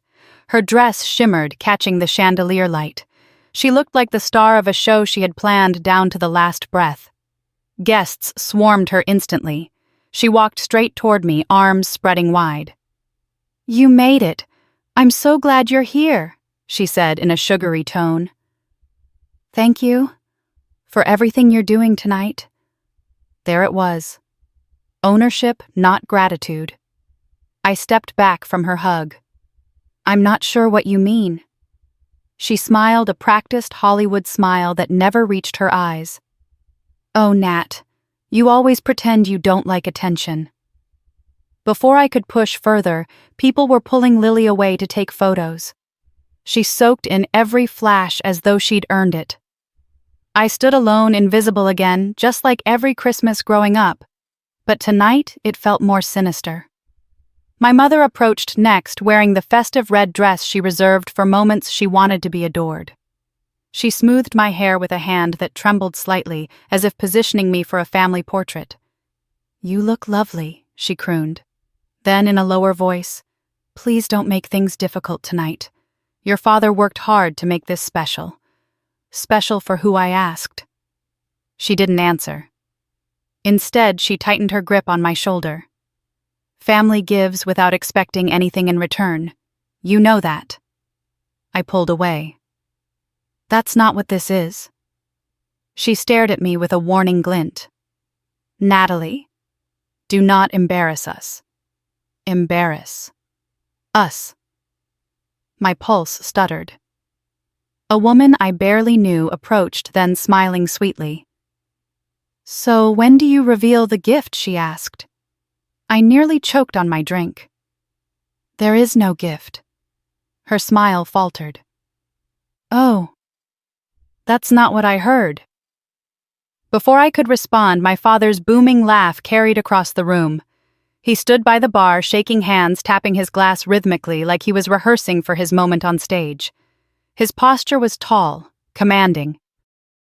Her dress shimmered, catching the chandelier light. She looked like the star of a show she had planned down to the last breath. Guests swarmed her instantly. She walked straight toward me, arms spreading wide. "You made it. I'm so glad you're here," she said in a sugary tone. "Thank you for everything you're doing tonight." There it was. Ownership, not gratitude. I stepped back from her hug. "I'm not sure what you mean." She smiled, a practiced Hollywood smile that never reached her eyes. "Oh, Nat, you always pretend you don't like attention." Before I could push further, people were pulling Lily away to take photos. She soaked in every flash as though she'd earned it. I stood alone, invisible again, just like every Christmas growing up. but tonight it felt more sinister. My mother approached next, wearing the festive red dress she reserved for moments she wanted to be adored. She smoothed my hair with a hand that trembled slightly, as if positioning me for a family portrait. "You look lovely," she crooned. Then, in a lower voice, "Please don't make things difficult tonight. Your father worked hard to make this special. Special for who I asked." She didn't answer. Instead, she tightened her grip on my shoulder. "Family gives without expecting anything in return. You know that." I pulled away. "That's not what this is." She stared at me with a warning glint. "Natalie, do not embarrass us. Embarrass us." My pulse stuttered. A woman I barely knew approached, then smiling sweetly. "So when do you reveal the gift?" she asked. I nearly choked on my drink. "There is no gift." Her smile faltered. "Oh, that's not what I heard." Before I could respond, my father's booming laugh carried across the room. He stood by the bar, shaking hands, tapping his glass rhythmically like he was rehearsing for his moment on stage. His posture was tall, commanding.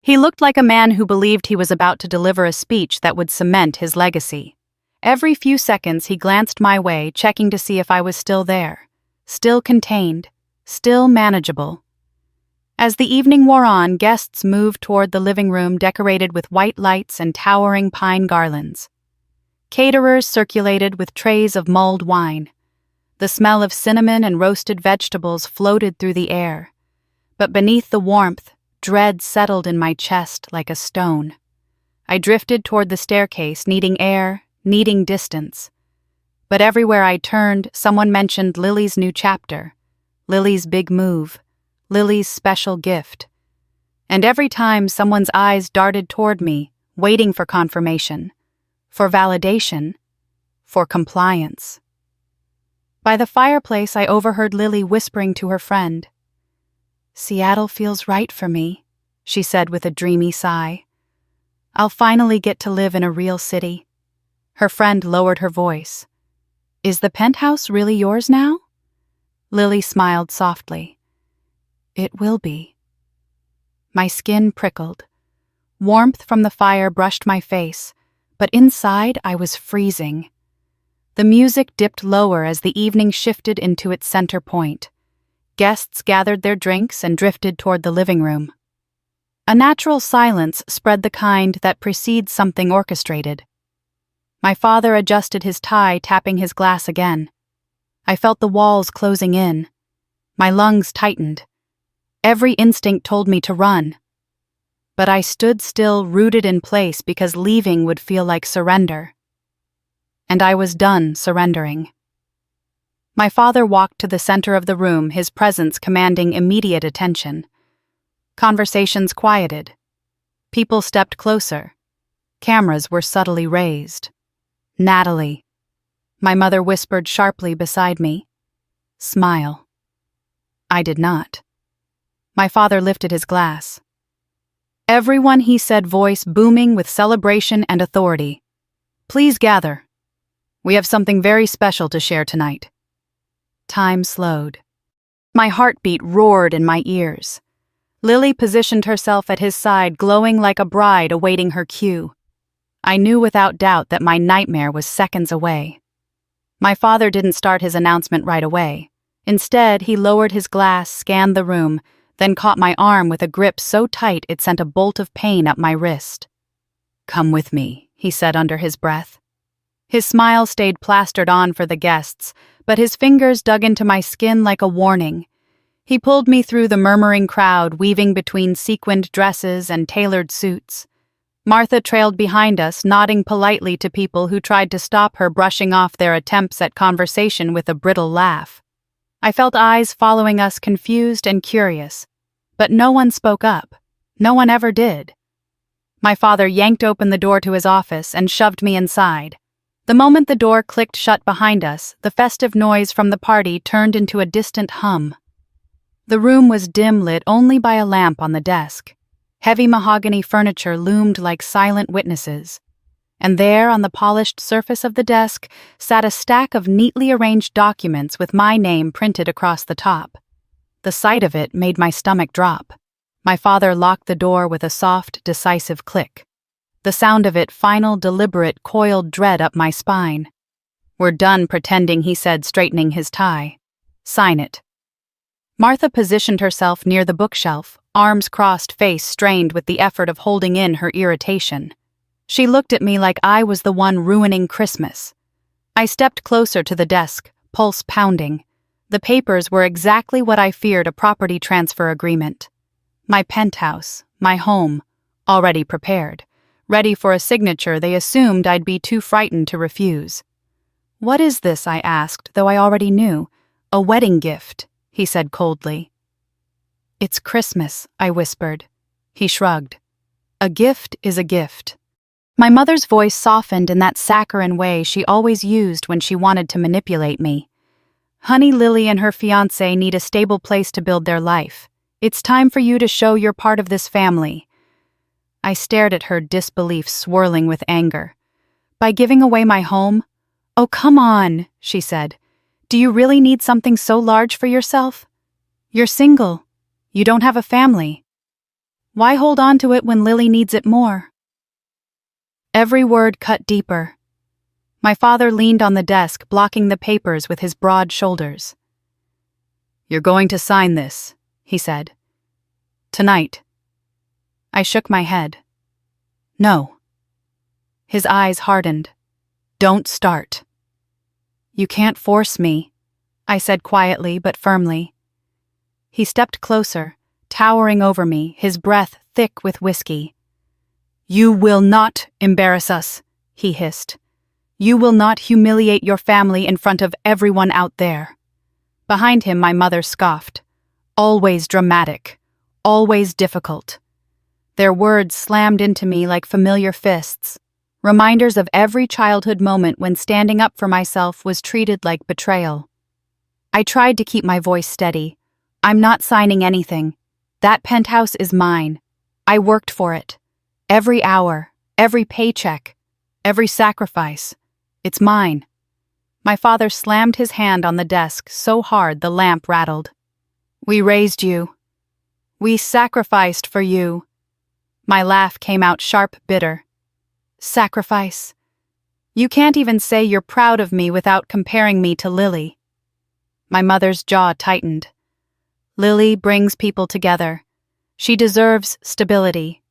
He looked like a man who believed he was about to deliver a speech that would cement his legacy. Every few seconds he glanced my way, checking to see if I was still there, still contained, still manageable. As the evening wore on, guests moved toward the living room decorated with white lights and towering pine garlands. Caterers circulated with trays of mulled wine. The smell of cinnamon and roasted vegetables floated through the air. But beneath the warmth, dread settled in my chest like a stone. I drifted toward the staircase, needing air, needing distance. But everywhere I turned, someone mentioned Lily's new chapter, Lily's big move, Lily's special gift. And every time someone's eyes darted toward me, waiting for confirmation, for validation, for compliance. By the fireplace, I overheard Lily whispering to her friend. "Seattle feels right for me," she said with a dreamy sigh. "I'll finally get to live in a real city." Her friend lowered her voice. "Is the penthouse really yours now?" Lily smiled softly. "It will be." My skin prickled. Warmth from the fire brushed my face, but inside I was freezing. The music dipped lower as the evening shifted into its center point. Guests gathered their drinks and drifted toward the living room. A natural silence spread, the kind that precedes something orchestrated. My father adjusted his tie, tapping his glass again. I felt the walls closing in. My lungs tightened. Every instinct told me to run. But I stood still, rooted in place, because leaving would feel like surrender. And I was done surrendering. My father walked to the center of the room, his presence commanding immediate attention. Conversations quieted. People stepped closer. Cameras were subtly raised. "Natalie," my mother whispered sharply beside me. "Smile." I did not. My father lifted his glass. "Everyone," he said, voice booming with celebration and authority. "Please gather. We have something very special to share tonight." Time slowed. My heartbeat roared in my ears. Lily positioned herself at his side, glowing like a bride awaiting her cue. I knew without doubt that my nightmare was seconds away. My father didn't start his announcement right away. Instead, he lowered his glass, scanned the room, then caught my arm with a grip so tight it sent a bolt of pain up my wrist. "Come with me," he said under his breath. His smile stayed plastered on for the guests, but his fingers dug into my skin like a warning. He pulled me through the murmuring crowd, weaving between sequined dresses and tailored suits. Martha trailed behind us, nodding politely to people who tried to stop her, brushing off their attempts at conversation with a brittle laugh. I felt eyes following us, confused and curious. But no one spoke up. No one ever did. My father yanked open the door to his office and shoved me inside. The moment the door clicked shut behind us, the festive noise from the party turned into a distant hum. The room was dim, lit only by a lamp on the desk. Heavy mahogany furniture loomed like silent witnesses. and there on the polished surface of the desk sat a stack of neatly arranged documents with my name printed across the top. The sight of it made my stomach drop. My father locked the door with a soft, decisive click. The sound of it final, deliberate, coiled dread up my spine. "We're done pretending," he said, straightening his tie. "Sign it." Martha positioned herself near the bookshelf, arms crossed, face strained with the effort of holding in her irritation. She looked at me like I was the one ruining Christmas. I stepped closer to the desk, pulse pounding. The papers were exactly what I feared, a property transfer agreement. My penthouse, my home, already prepared. Ready for a signature they assumed I'd be too frightened to refuse. "What is this?" I asked, though I already knew. "A wedding gift," he said coldly. "It's Christmas," I whispered. He shrugged. "A gift is a gift." My mother's voice softened in that saccharine way she always used when she wanted to manipulate me. "Honey, Lily and her fiancé need a stable place to build their life. It's time for you to show you're part of this family." I stared at her, disbelief swirling with anger. "By giving away my home?" "Oh, come on," she said. "Do you really need something so large for yourself? You're single. You don't have a family. Why hold on to it when Lily needs it more?" Every word cut deeper. My father leaned on the desk, blocking the papers with his broad shoulders. "You're going to sign this," he said. "Tonight." I shook my head. "No." His eyes hardened. "Don't start." "You can't force me," I said quietly but firmly. He stepped closer, towering over me, his breath thick with whiskey. "You will not embarrass us," he hissed. "You will not humiliate your family in front of everyone out there." Behind him, my mother scoffed. "Always dramatic. Always difficult." Their words slammed into me like familiar fists, reminders of every childhood moment when standing up for myself was treated like betrayal. I tried to keep my voice steady. "I'm not signing anything. That penthouse is mine. I worked for it. Every hour, every paycheck, every sacrifice. It's mine." My father slammed his hand on the desk so hard the lamp rattled. "We raised you. We sacrificed for you." My laugh came out sharp, bitter. "Sacrifice? You can't even say you're proud of me without comparing me to Lily." My mother's jaw tightened. "Lily brings people together. She deserves stability.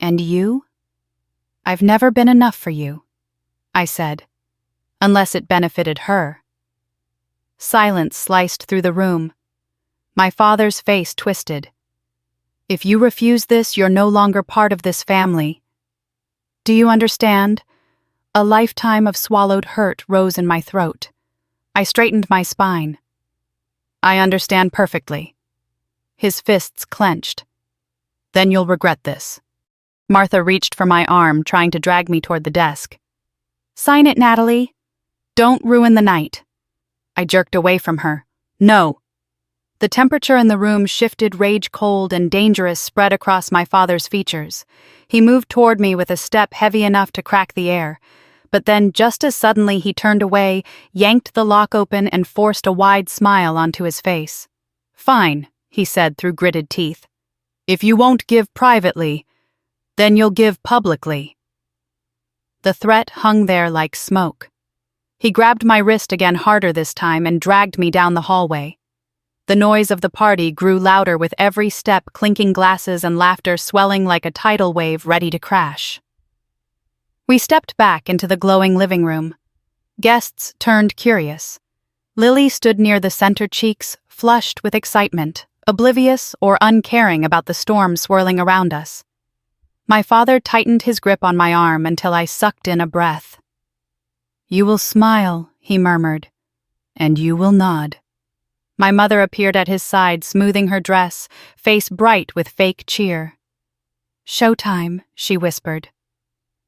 And you? I've never been enough for you," I said, "unless it benefited her." Silence sliced through the room. My father's face twisted. "If you refuse this, you're no longer part of this family. Do you understand?" A lifetime of swallowed hurt rose in my throat. I straightened my spine. "I understand perfectly." His fists clenched. "Then you'll regret this." Martha reached for my arm, trying to drag me toward the desk. "Sign it, Natalie. Don't ruin the night." I jerked away from her. "No." The temperature in the room shifted, rage cold and dangerous spread across my father's features. He moved toward me with a step heavy enough to crack the air. But then, just as suddenly, he turned away, yanked the lock open, and forced a wide smile onto his face. "Fine," he said through gritted teeth. "If you won't give privately, then you'll give publicly." The threat hung there like smoke. He grabbed my wrist again, harder this time, and dragged me down the hallway. The noise of the party grew louder with every step, clinking glasses and laughter swelling like a tidal wave ready to crash. We stepped back into the glowing living room. Guests turned curious. Lily stood near the center cheeks, flushed with excitement, oblivious or uncaring about the storm swirling around us. My father tightened his grip on my arm until I sucked in a breath. "You will smile," he murmured, "and you will nod." My mother appeared at his side, smoothing her dress, face bright with fake cheer. "Showtime," she whispered.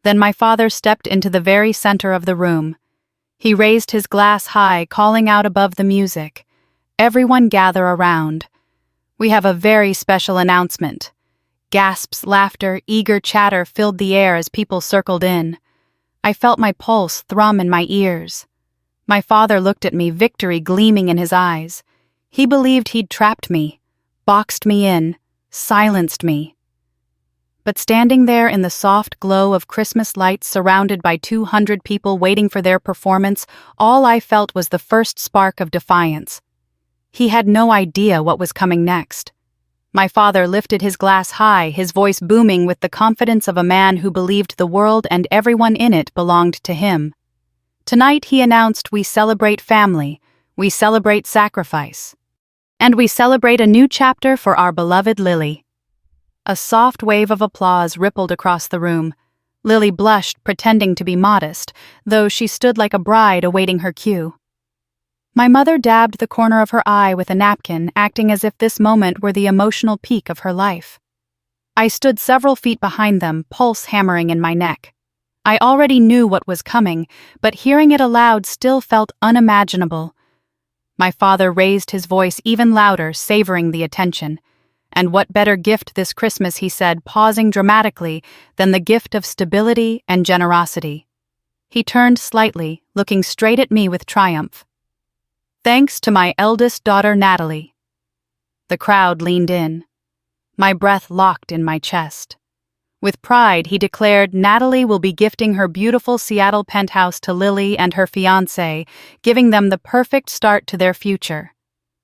Then my father stepped into the very center of the room. He raised his glass high, calling out above the music, "Everyone gather around. We have a very special announcement." Gasps, laughter, eager chatter filled the air as people circled in. I felt my pulse thrum in my ears. My father looked at me, victory gleaming in his eyes. He believed he'd trapped me, boxed me in, silenced me. But standing there in the soft glow of Christmas lights surrounded by 200 people waiting for their performance, all I felt was the first spark of defiance. He had no idea what was coming next. My father lifted his glass high, his voice booming with the confidence of a man who believed the world and everyone in it belonged to him. Tonight, he announced, we celebrate family, we celebrate sacrifice, and we celebrate a new chapter for our beloved Lily. A soft wave of applause rippled across the room. Lily blushed, pretending to be modest, though she stood like a bride awaiting her cue. My mother dabbed the corner of her eye with a napkin, acting as if this moment were the emotional peak of her life. I stood several feet behind them, pulse hammering in my neck. I already knew what was coming, but hearing it aloud still felt unimaginable. My father raised his voice even louder, savoring the attention. And what better gift this Christmas, he said, pausing dramatically, than the gift of stability and generosity. He turned slightly, looking straight at me with triumph. Thanks to my eldest daughter, Natalie. The crowd leaned in. My breath locked in my chest. With pride, he declared Natalie will be gifting her beautiful Seattle penthouse to Lily and her fiancé, giving them the perfect start to their future.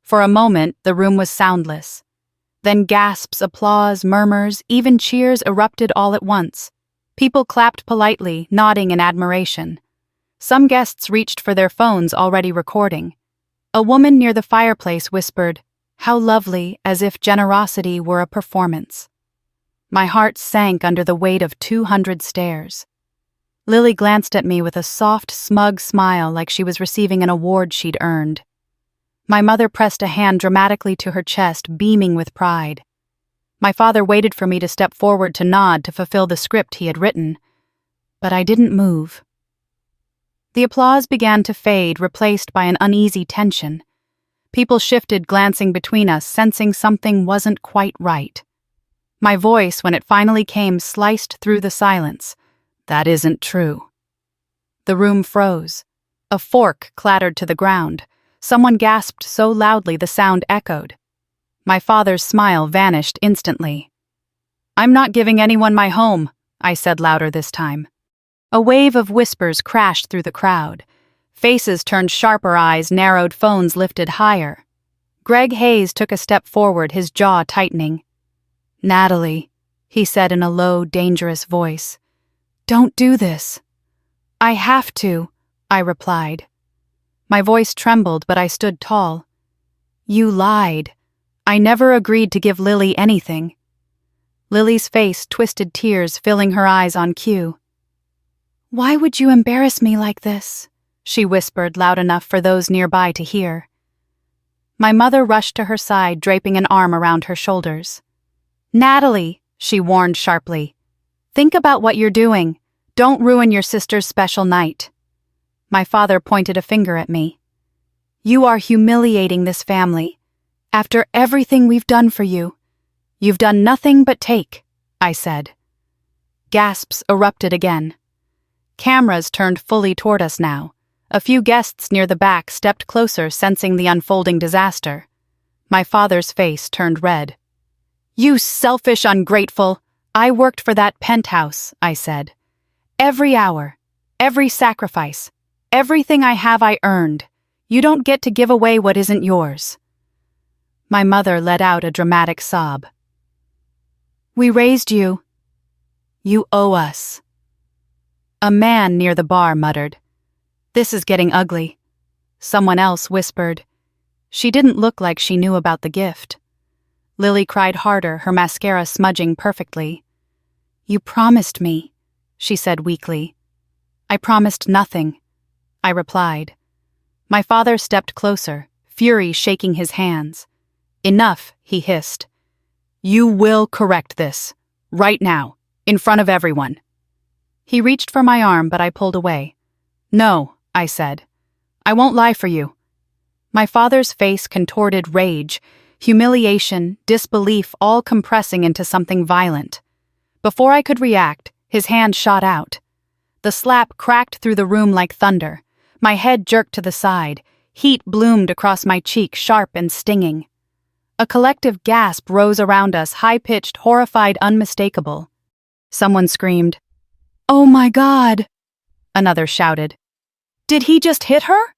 For a moment, the room was soundless. Then gasps, applause, murmurs, even cheers erupted all at once. People clapped politely, nodding in admiration. Some guests reached for their phones, already recording. A woman near the fireplace whispered, "How lovely," as if generosity were a performance. My heart sank under the weight of 200 stares. Lily glanced at me with a soft, smug smile like she was receiving an award she'd earned. My mother pressed a hand dramatically to her chest, beaming with pride. My father waited for me to step forward to nod to fulfill the script he had written. But I didn't move. The applause began to fade, replaced by an uneasy tension. People shifted, glancing between us, sensing something wasn't quite right. My voice, when it finally came, sliced through the silence. That isn't true. The room froze. A fork clattered to the ground. Someone gasped so loudly the sound echoed. My father's smile vanished instantly. "I'm not giving anyone my home," I said louder this time. A wave of whispers crashed through the crowd. Faces turned sharper, eyes narrowed, phones lifted higher. Greg Hayes took a step forward, his jaw tightening. "Natalie," he said in a low, dangerous voice. "Don't do this." "I have to," I replied. My voice trembled, but I stood tall. "You lied. I never agreed to give Lily anything." Lily's face twisted, tears filling her eyes on cue. "Why would you embarrass me like this?" she whispered, loud enough for those nearby to hear. My mother rushed to her side, draping an arm around her shoulders. "Natalie," she warned sharply, "think about what you're doing. Don't ruin your sister's special night." My father pointed a finger at me. "You are humiliating this family. After everything we've done for you, you've done nothing but take," I said. Gasps erupted again. Cameras turned fully toward us now. A few guests near the back stepped closer, sensing the unfolding disaster. My father's face turned red. "You selfish, ungrateful! I worked for that penthouse," I said. "Every hour, every sacrifice, everything I have I earned. You don't get to give away what isn't yours." My mother let out a dramatic sob. "We raised you. You owe us." A man near the bar muttered, "This is getting ugly." Someone else whispered, "She didn't look like she knew about the gift." Lily cried harder, her mascara smudging perfectly. "You promised me," she said weakly. "I promised nothing," I replied. My father stepped closer, fury shaking his hands. "Enough," he hissed. "You will correct this. Right now. In front of everyone." He reached for my arm, but I pulled away. "No," I said. "I won't lie for you." My father's face contorted rage, humiliation, disbelief, all compressing into something violent. Before I could react, his hand shot out. The The slap cracked through the room like thunder. My head jerked to the side. Heat bloomed across my cheek, sharp and stinging. A collective gasp rose around us, high-pitched, horrified, unmistakable. Someone screamed, "Oh my God!" Another shouted, "Did he just hit her?"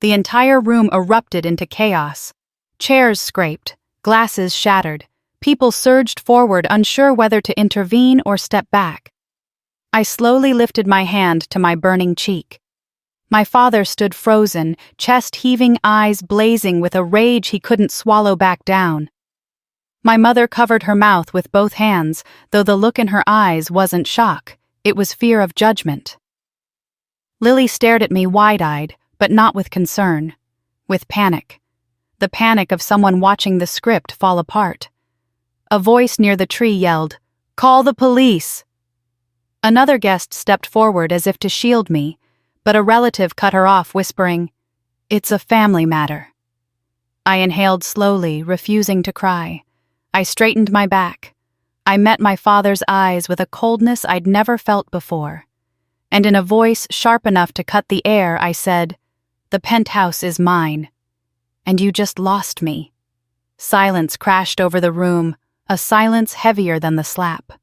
The entire room erupted into chaos. Chairs scraped, glasses shattered. People surged forward, unsure whether to intervene or step back. I slowly lifted my hand to my burning cheek. My father stood frozen, chest heaving, eyes blazing with a rage he couldn't swallow back down. My mother covered her mouth with both hands, though the look in her eyes wasn't shock, it was fear of judgment. Lily stared at me wide-eyed, but not with concern, with panic. The panic of someone watching the script fall apart. A voice near the tree yelled, "Call the police!" Another guest stepped forward as if to shield me, but a relative cut her off, whispering, "It's a family matter." I inhaled slowly, refusing to cry. I straightened my back. I met my father's eyes with a coldness I'd never felt before. And in a voice sharp enough to cut the air, I said, "The penthouse is mine. And you just lost me." Silence crashed over the room, a silence heavier than the slap.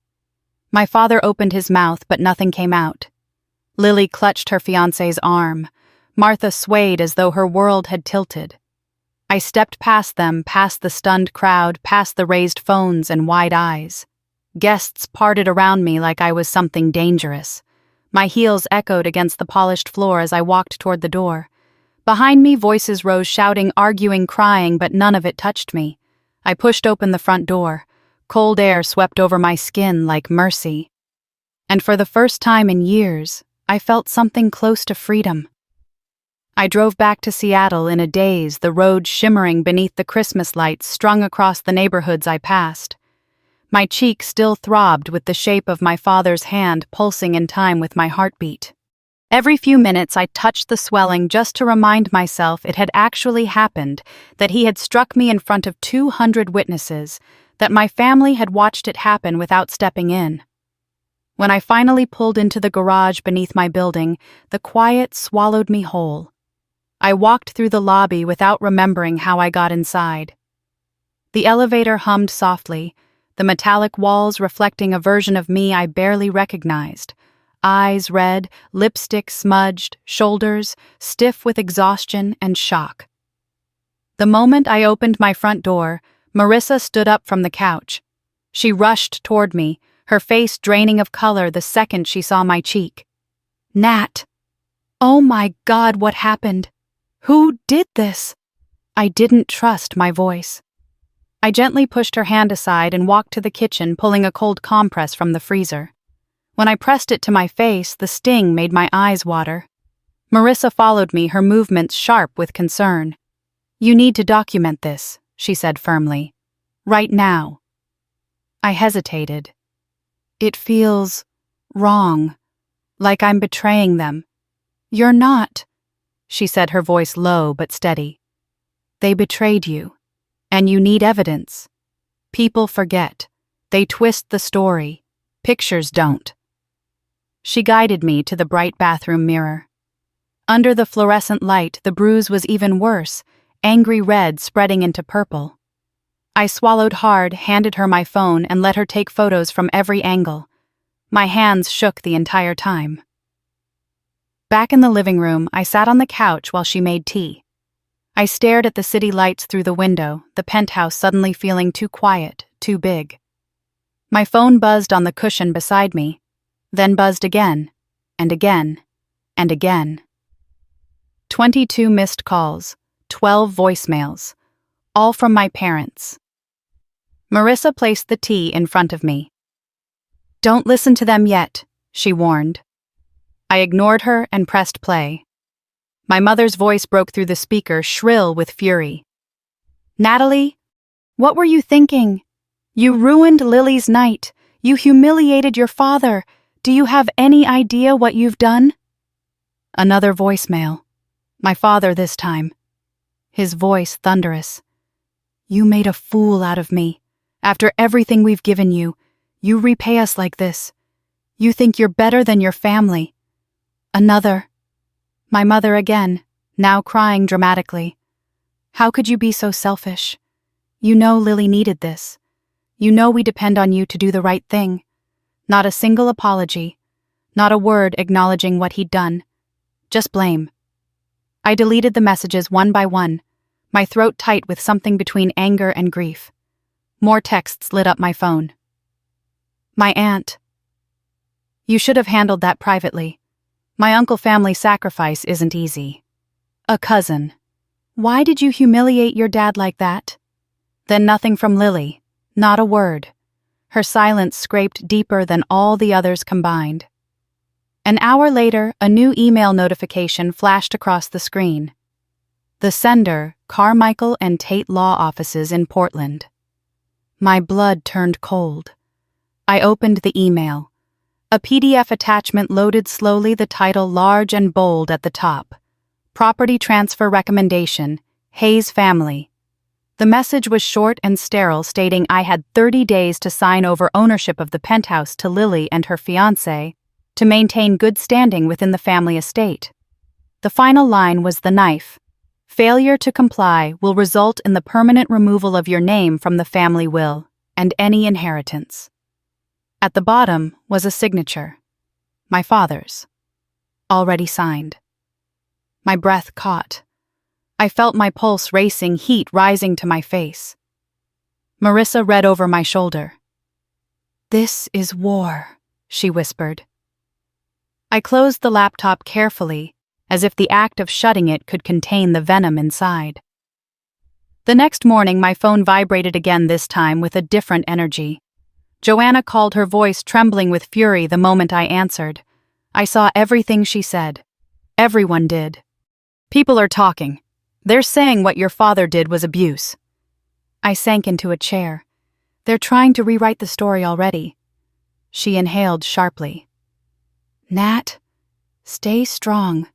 My father opened his mouth, but nothing came out. Lily clutched her fiancé's arm. Martha swayed as though her world had tilted. I stepped past them, past the stunned crowd, past the raised phones and wide eyes. Guests parted around me like I was something dangerous. My heels echoed against the polished floor as I walked toward the door. Behind me, voices rose, shouting, arguing, crying, but none of it touched me. I pushed open the front door. Cold air swept over my skin like mercy. And for the first time in years, I felt something close to freedom. I drove back to Seattle in a daze, the road shimmering beneath the Christmas lights strung across the neighborhoods I passed. My cheek still throbbed with the shape of my father's hand pulsing in time with my heartbeat. Every few minutes I touched the swelling just to remind myself it had actually happened, that he had struck me in front of 200 witnesses, that my family had watched it happen without stepping in. When I finally pulled into the garage beneath my building, the quiet swallowed me whole. I walked through the lobby without remembering how I got inside. The elevator hummed softly, the metallic walls reflecting a version of me I barely recognized. Eyes red, lipstick smudged, shoulders stiff with exhaustion and shock. The moment I opened my front door, Marissa stood up from the couch. She rushed toward me, her face draining of color the second she saw my cheek. "Nat! Oh my God, what happened? Who did this?" I didn't trust my voice. I gently pushed her hand aside and walked to the kitchen, pulling a cold compress from the freezer. When I pressed it to my face, the sting made my eyes water. Marissa followed me, her movements sharp with concern. "You need to document this," she said firmly. "Right now." I hesitated. "It feels wrong, like I'm betraying them." "You're not," she said, her voice low but steady. "They betrayed you, and you need evidence. People forget. They twist the story. Pictures don't." She guided me to the bright bathroom mirror. Under the fluorescent light, the bruise was even worse, angry red spreading into purple. I swallowed hard, handed her my phone, and let her take photos from every angle. My hands shook the entire time. Back in the living room, I sat on the couch while she made tea. I stared at the city lights through the window, the penthouse suddenly feeling too quiet, too big. My phone buzzed on the cushion beside me, then buzzed again, and again, and again. 22 missed calls, 12 voicemails, all from my parents. Marissa placed the tea in front of me. "Don't listen to them yet," she warned. I ignored her and pressed play. My mother's voice broke through the speaker, shrill with fury. "Natalie, what were you thinking? You ruined Lily's night. You humiliated your father. Do you have any idea what you've done?" Another voicemail. My father this time. His voice thunderous. "You made a fool out of me. After everything we've given you, you repay us like this. You think you're better than your family. Another. My mother again, now crying dramatically. How could you be so selfish? You know Lily needed this. You know we depend on you to do the right thing. Not a single apology. Not a word acknowledging what he'd done. Just blame. I deleted the messages one by one, my throat tight with something between anger and grief. More texts lit up my phone. My aunt. You should have handled that privately. My uncle family sacrifice isn't easy. A cousin. Why did you humiliate your dad like that? Then nothing from Lily. Not a word. Her silence scraped deeper than all the others combined. An hour later, a new email notification flashed across the screen. The sender, Carmichael and Tate Law Offices in Portland. My blood turned cold. I opened the email. A PDF attachment loaded slowly, the title large and bold at the top. Property Transfer Recommendation, Hayes Family. The message was short and sterile, stating I had 30 days to sign over ownership of the penthouse to Lily and her fiancé to maintain good standing within the family estate. The final line was the knife. Failure to comply will result in the permanent removal of your name from the family will and any inheritance. At the bottom was a signature. My father's. Already signed. My breath caught. I felt my pulse racing, heat rising to my face. Marissa read over my shoulder. "This is war," she whispered. I closed the laptop carefully, as if the act of shutting it could contain the venom inside. The next morning, my phone vibrated again, this time with a different energy. Joanna called, her voice trembling with fury the moment I answered. I saw everything she said. Everyone did. "People are talking. They're saying what your father did was abuse." I sank into a chair. "They're trying to rewrite the story already." She inhaled sharply. "Nat, stay strong.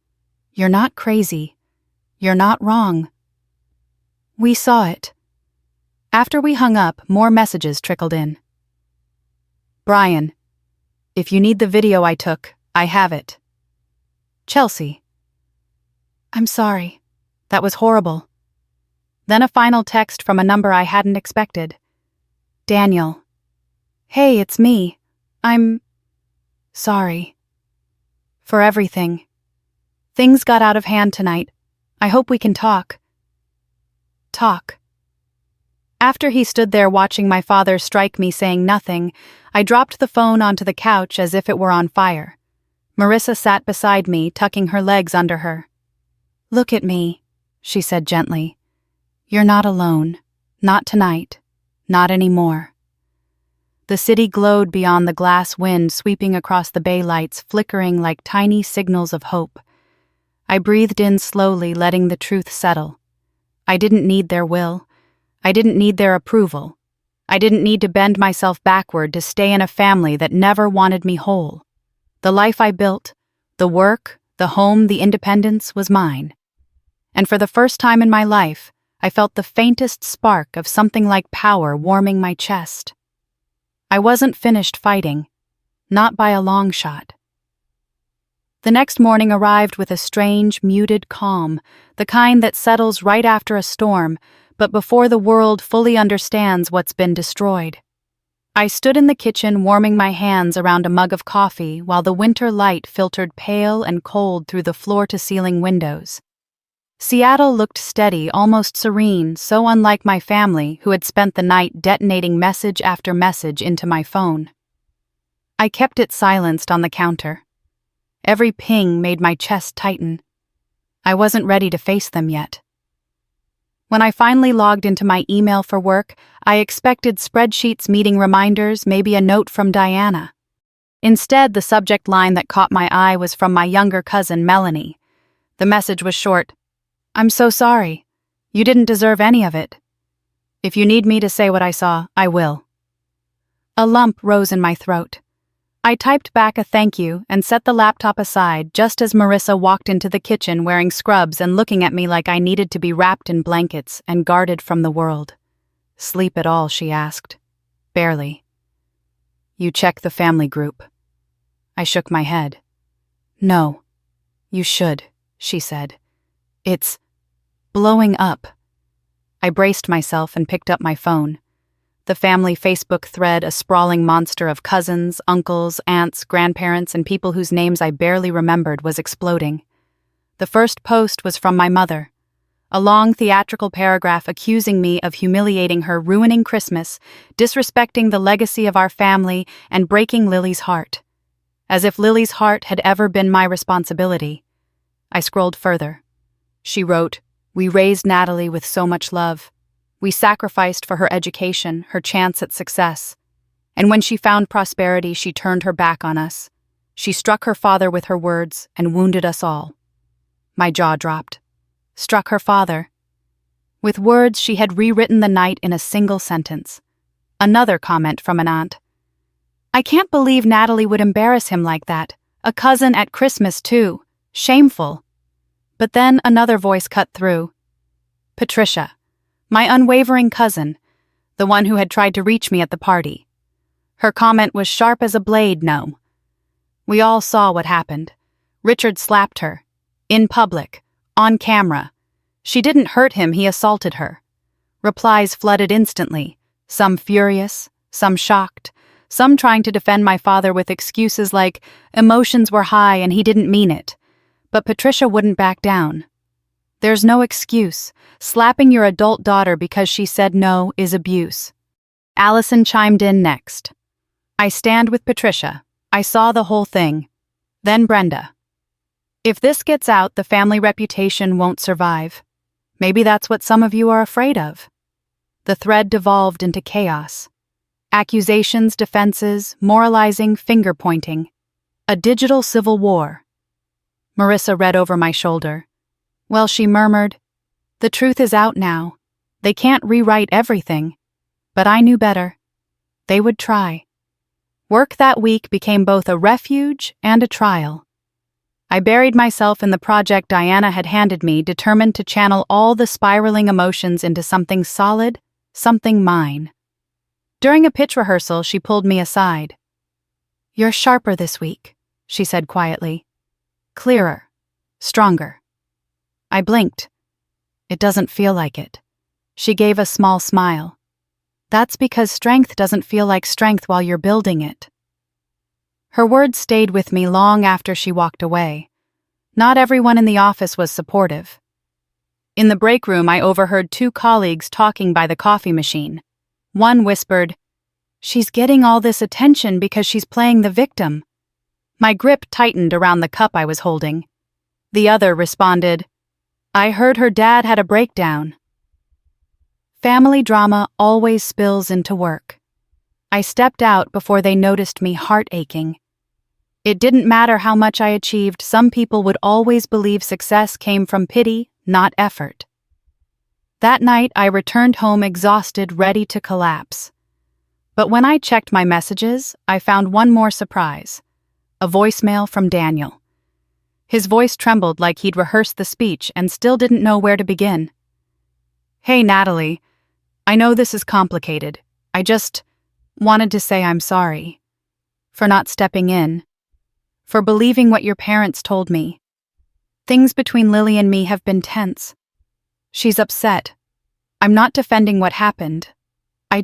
You're not crazy. You're not wrong." We saw it. After we hung up, more messages trickled in. "Brian, if you need the video I took, I have it." "Chelsea. I'm sorry. That was horrible." Then a final text from a number I hadn't expected. "Daniel. Hey, it's me. I'm sorry. For everything. Things got out of hand tonight. I hope we can talk." Talk. After he stood there watching my father strike me, saying nothing, I dropped the phone onto the couch as if it were on fire. Marissa sat beside me, tucking her legs under her. "Look at me," she said gently. "You're not alone. Not tonight. Not anymore." The city glowed beyond the glass wind sweeping across the bay, lights flickering like tiny signals of hope. I breathed in slowly, letting the truth settle. I didn't need their will. I didn't need their approval. I didn't need to bend myself backward to stay in a family that never wanted me whole. The life I built, the work, the home, the independence was mine. And for the first time in my life, I felt the faintest spark of something like power warming my chest. I wasn't finished fighting, not by a long shot. The next morning arrived with a strange, muted calm, the kind that settles right after a storm, but before the world fully understands what's been destroyed. I stood in the kitchen warming my hands around a mug of coffee while the winter light filtered pale and cold through the floor-to-ceiling windows. Seattle looked steady, almost serene, so unlike my family who had spent the night detonating message after message into my phone. I kept it silenced on the counter. Every ping made my chest tighten. I wasn't ready to face them yet. When I finally logged into my email for work, I expected spreadsheets, meeting reminders, maybe a note from Diana. Instead, the subject line that caught my eye was from my younger cousin, Melanie. The message was short. "I'm so sorry. You didn't deserve any of it. If you need me to say what I saw, I will." A lump rose in my throat. I typed back a thank you and set the laptop aside just as Marissa walked into the kitchen wearing scrubs and looking at me like I needed to be wrapped in blankets and guarded from the world. "Sleep at all?" she asked. "Barely." "You check the family group?" I shook my head. "No, You should, she said. It's blowing up. I braced myself and picked up my phone. The family Facebook thread, a sprawling monster of cousins, uncles, aunts, grandparents, and people whose names I barely remembered, was exploding. The first post was from my mother. A long theatrical paragraph accusing me of humiliating her, ruining Christmas, disrespecting the legacy of our family, and breaking Lily's heart. As if Lily's heart had ever been my responsibility. I scrolled further. She wrote, "We raised Natalie with so much love. We sacrificed for her education, her chance at success. And when she found prosperity, she turned her back on us. She struck her father with her words and wounded us all." My jaw dropped. Struck her father. With words she had rewritten the night in a single sentence. Another comment from an aunt. "I can't believe Natalie would embarrass him like that. A cousin at Christmas, too. Shameful." But then another voice cut through. Patricia, my unwavering cousin, the one who had tried to reach me at the party. Her comment was sharp as a blade, no. We all saw what happened. Richard slapped her. In public. On camera. She didn't hurt him, he assaulted her. Replies flooded instantly, some furious, some shocked, some trying to defend my father with excuses like emotions were high and he didn't mean it. But Patricia wouldn't back down. There's no excuse. Slapping your adult daughter because she said no is abuse. Allison chimed in next. I stand with Patricia. I saw the whole thing. Then Brenda. If this gets out, the family reputation won't survive. Maybe that's what some of you are afraid of. The thread devolved into chaos. Accusations, defenses, moralizing, finger-pointing. A digital civil war. Marissa read over my shoulder. Well, she murmured, the truth is out now. They can't rewrite everything. But I knew better. They would try. Work that week became both a refuge and a trial. I buried myself in the project Diana had handed me, determined to channel all the spiraling emotions into something solid, something mine. During a pitch rehearsal, she pulled me aside. You're sharper this week, she said quietly. Clearer. Stronger. I blinked. It doesn't feel like it. She gave a small smile. That's because strength doesn't feel like strength while you're building it. Her words stayed with me long after she walked away. Not everyone in the office was supportive. In the break room, I overheard two colleagues talking by the coffee machine. One whispered, "She's getting all this attention because she's playing the victim." My grip tightened around the cup I was holding. The other responded, "I heard her dad had a breakdown." Family drama always spills into work. I stepped out before they noticed me heart-aching. It didn't matter how much I achieved, some people would always believe success came from pity, not effort. That night, I returned home exhausted, ready to collapse. But when I checked my messages, I found one more surprise. A voicemail from Daniel. His voice trembled like he'd rehearsed the speech and still didn't know where to begin. "Hey, Natalie. I know this is complicated. I just wanted to say I'm sorry. For not stepping in. For believing what your parents told me. Things between Lily and me have been tense. She's upset. I'm not defending what happened. I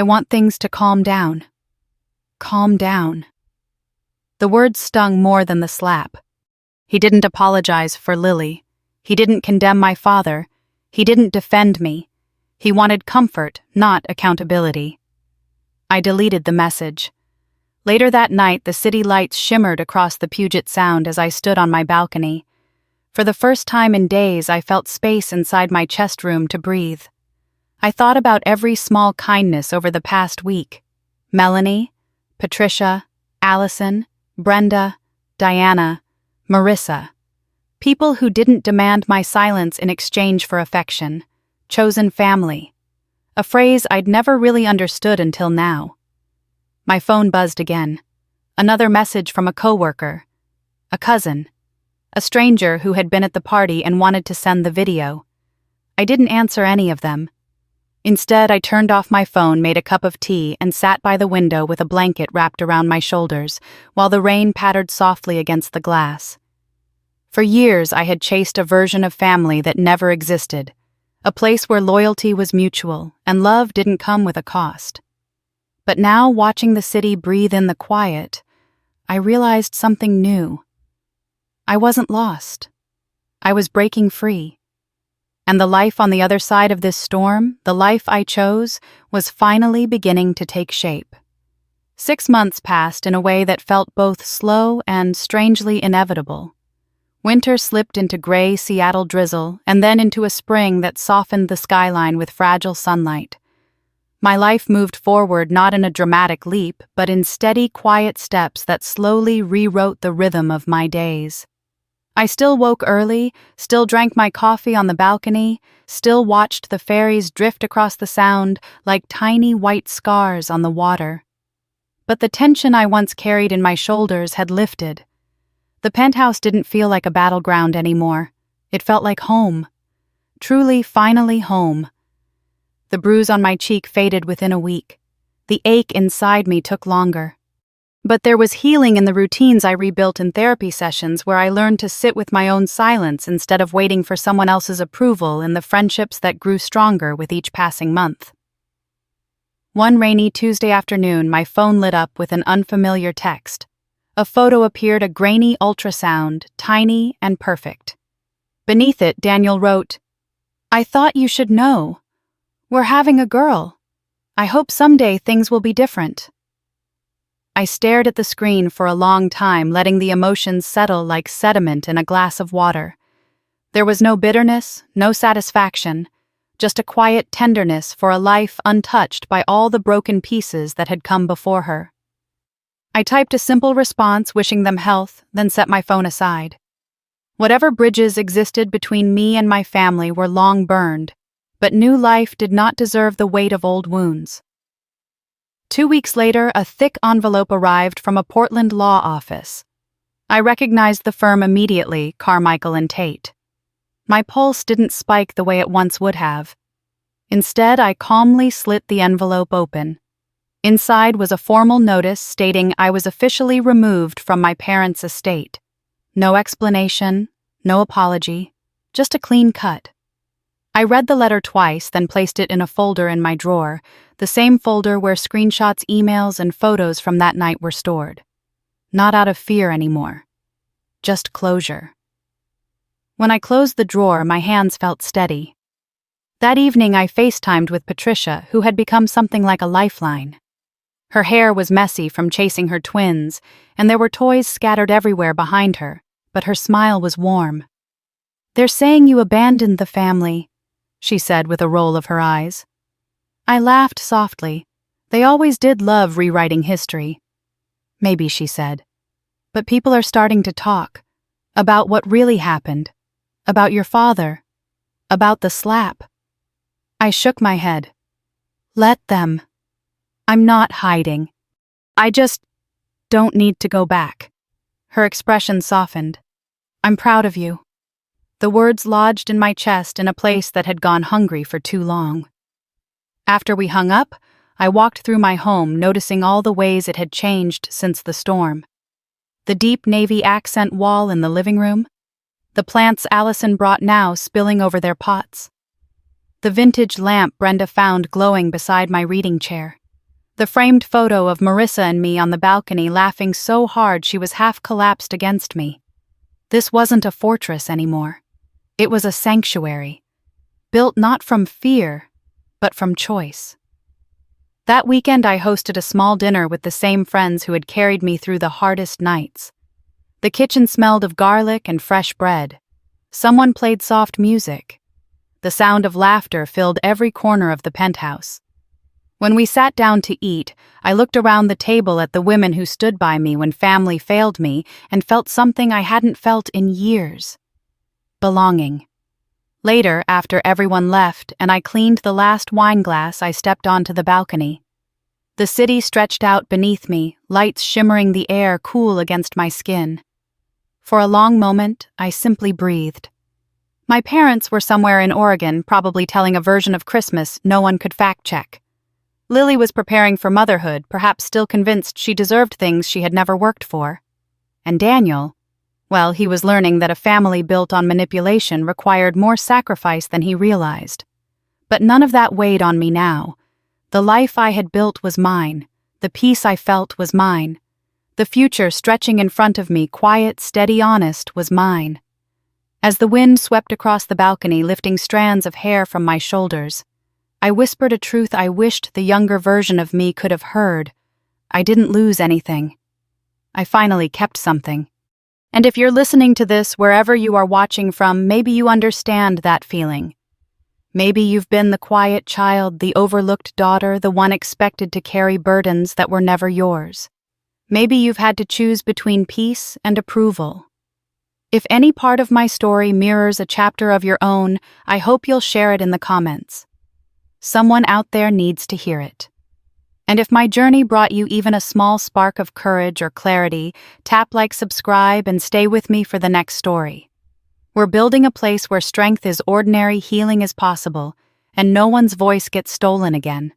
want things to calm down. Calm down." The words stung more than the slap. He didn't apologize for Lily. He didn't condemn my father. He didn't defend me. He wanted comfort, not accountability. I deleted the message. Later that night, the city lights shimmered across the Puget Sound as I stood on my balcony. For the first time in days, I felt space inside my chest room to breathe. I thought about every small kindness over the past week. Melanie, Patricia, Allison, Brenda, Diana, Marissa. People who didn't demand my silence in exchange for affection. Chosen family. A phrase I'd never really understood until now. My phone buzzed again. Another message from a coworker. A cousin. A stranger who had been at the party and wanted to send the video. I didn't answer any of them. Instead, I turned off my phone, made a cup of tea, and sat by the window with a blanket wrapped around my shoulders, while the rain pattered softly against the glass. For years, I had chased a version of family that never existed, a place where loyalty was mutual and love didn't come with a cost. But now, watching the city breathe in the quiet, I realized something new. I wasn't lost. I was breaking free. And the life on the other side of this storm, the life I chose, was finally beginning to take shape. 6 months passed in a way that felt both slow and strangely inevitable. Winter slipped into gray Seattle drizzle and then into a spring that softened the skyline with fragile sunlight. My life moved forward not in a dramatic leap, but in steady, quiet steps that slowly rewrote the rhythm of my days. I still woke early, still drank my coffee on the balcony, still watched the ferries drift across the sound like tiny white scars on the water. But the tension I once carried in my shoulders had lifted. The penthouse didn't feel like a battleground anymore. It felt like home. Truly, finally home. The bruise on my cheek faded within a week. The ache inside me took longer. But there was healing in the routines I rebuilt in therapy sessions where I learned to sit with my own silence instead of waiting for someone else's approval, in the friendships that grew stronger with each passing month. One rainy Tuesday afternoon, my phone lit up with an unfamiliar text. A photo appeared, a grainy ultrasound, tiny and perfect. Beneath it, Daniel wrote, "I thought you should know. We're having a girl. I hope someday things will be different." I stared at the screen for a long time, letting the emotions settle like sediment in a glass of water. There was no bitterness, no satisfaction, just a quiet tenderness for a life untouched by all the broken pieces that had come before her. I typed a simple response wishing them health, then set my phone aside. Whatever bridges existed between me and my family were long burned, but new life did not deserve the weight of old wounds. 2 weeks later, a thick envelope arrived from a Portland law office. I recognized the firm immediately, Carmichael and Tate. My pulse didn't spike the way it once would have. Instead, I calmly slit the envelope open. Inside was a formal notice stating I was officially removed from my parents' estate. No explanation, no apology, just a clean cut. I read the letter twice, then placed it in a folder in my drawer, the same folder where screenshots, emails, and photos from that night were stored. Not out of fear anymore. Just closure. When I closed the drawer, my hands felt steady. That evening, I FaceTimed with Patricia, who had become something like a lifeline. Her hair was messy from chasing her twins, and there were toys scattered everywhere behind her, but her smile was warm. "They're saying you abandoned the family," she said with a roll of her eyes. I laughed softly. They always did love rewriting history. "Maybe," she said. "But people are starting to talk. About what really happened. About your father. About the slap." I shook my head. "Let them. I'm not hiding. I just don't need to go back." Her expression softened. "I'm proud of you." The words lodged in my chest in a place that had gone hungry for too long. After we hung up, I walked through my home, noticing all the ways it had changed since the storm. The deep navy accent wall in the living room, the plants Allison brought now spilling over their pots, the vintage lamp Brenda found glowing beside my reading chair, the framed photo of Marissa and me on the balcony laughing so hard she was half collapsed against me. This wasn't a fortress anymore. It was a sanctuary, built not from fear, but from choice. That weekend I hosted a small dinner with the same friends who had carried me through the hardest nights. The kitchen smelled of garlic and fresh bread. Someone played soft music. The sound of laughter filled every corner of the penthouse. When we sat down to eat, I looked around the table at the women who stood by me when family failed me and felt something I hadn't felt in years. Belonging. Later, after everyone left and I cleaned the last wine glass, I stepped onto the balcony. The city stretched out beneath me, lights shimmering the air cool against my skin. For a long moment, I simply breathed. My parents were somewhere in Oregon, probably telling a version of Christmas no one could fact-check. Lily was preparing for motherhood, perhaps still convinced she deserved things she had never worked for. And Daniel, Well, he was learning that a family built on manipulation required more sacrifice than he realized. But none of that weighed on me now. The life I had built was mine. The peace I felt was mine. The future stretching in front of me, quiet, steady, honest, was mine. As the wind swept across the balcony, lifting strands of hair from my shoulders, I whispered a truth I wished the younger version of me could have heard. I didn't lose anything. I finally kept something. And if you're listening to this wherever you are watching from, maybe you understand that feeling. Maybe you've been the quiet child, the overlooked daughter, the one expected to carry burdens that were never yours. Maybe you've had to choose between peace and approval. If any part of my story mirrors a chapter of your own, I hope you'll share it in the comments. Someone out there needs to hear it. And if my journey brought you even a small spark of courage or clarity, tap like, subscribe, and stay with me for the next story. We're building a place where strength is ordinary, healing is possible, and no one's voice gets stolen again.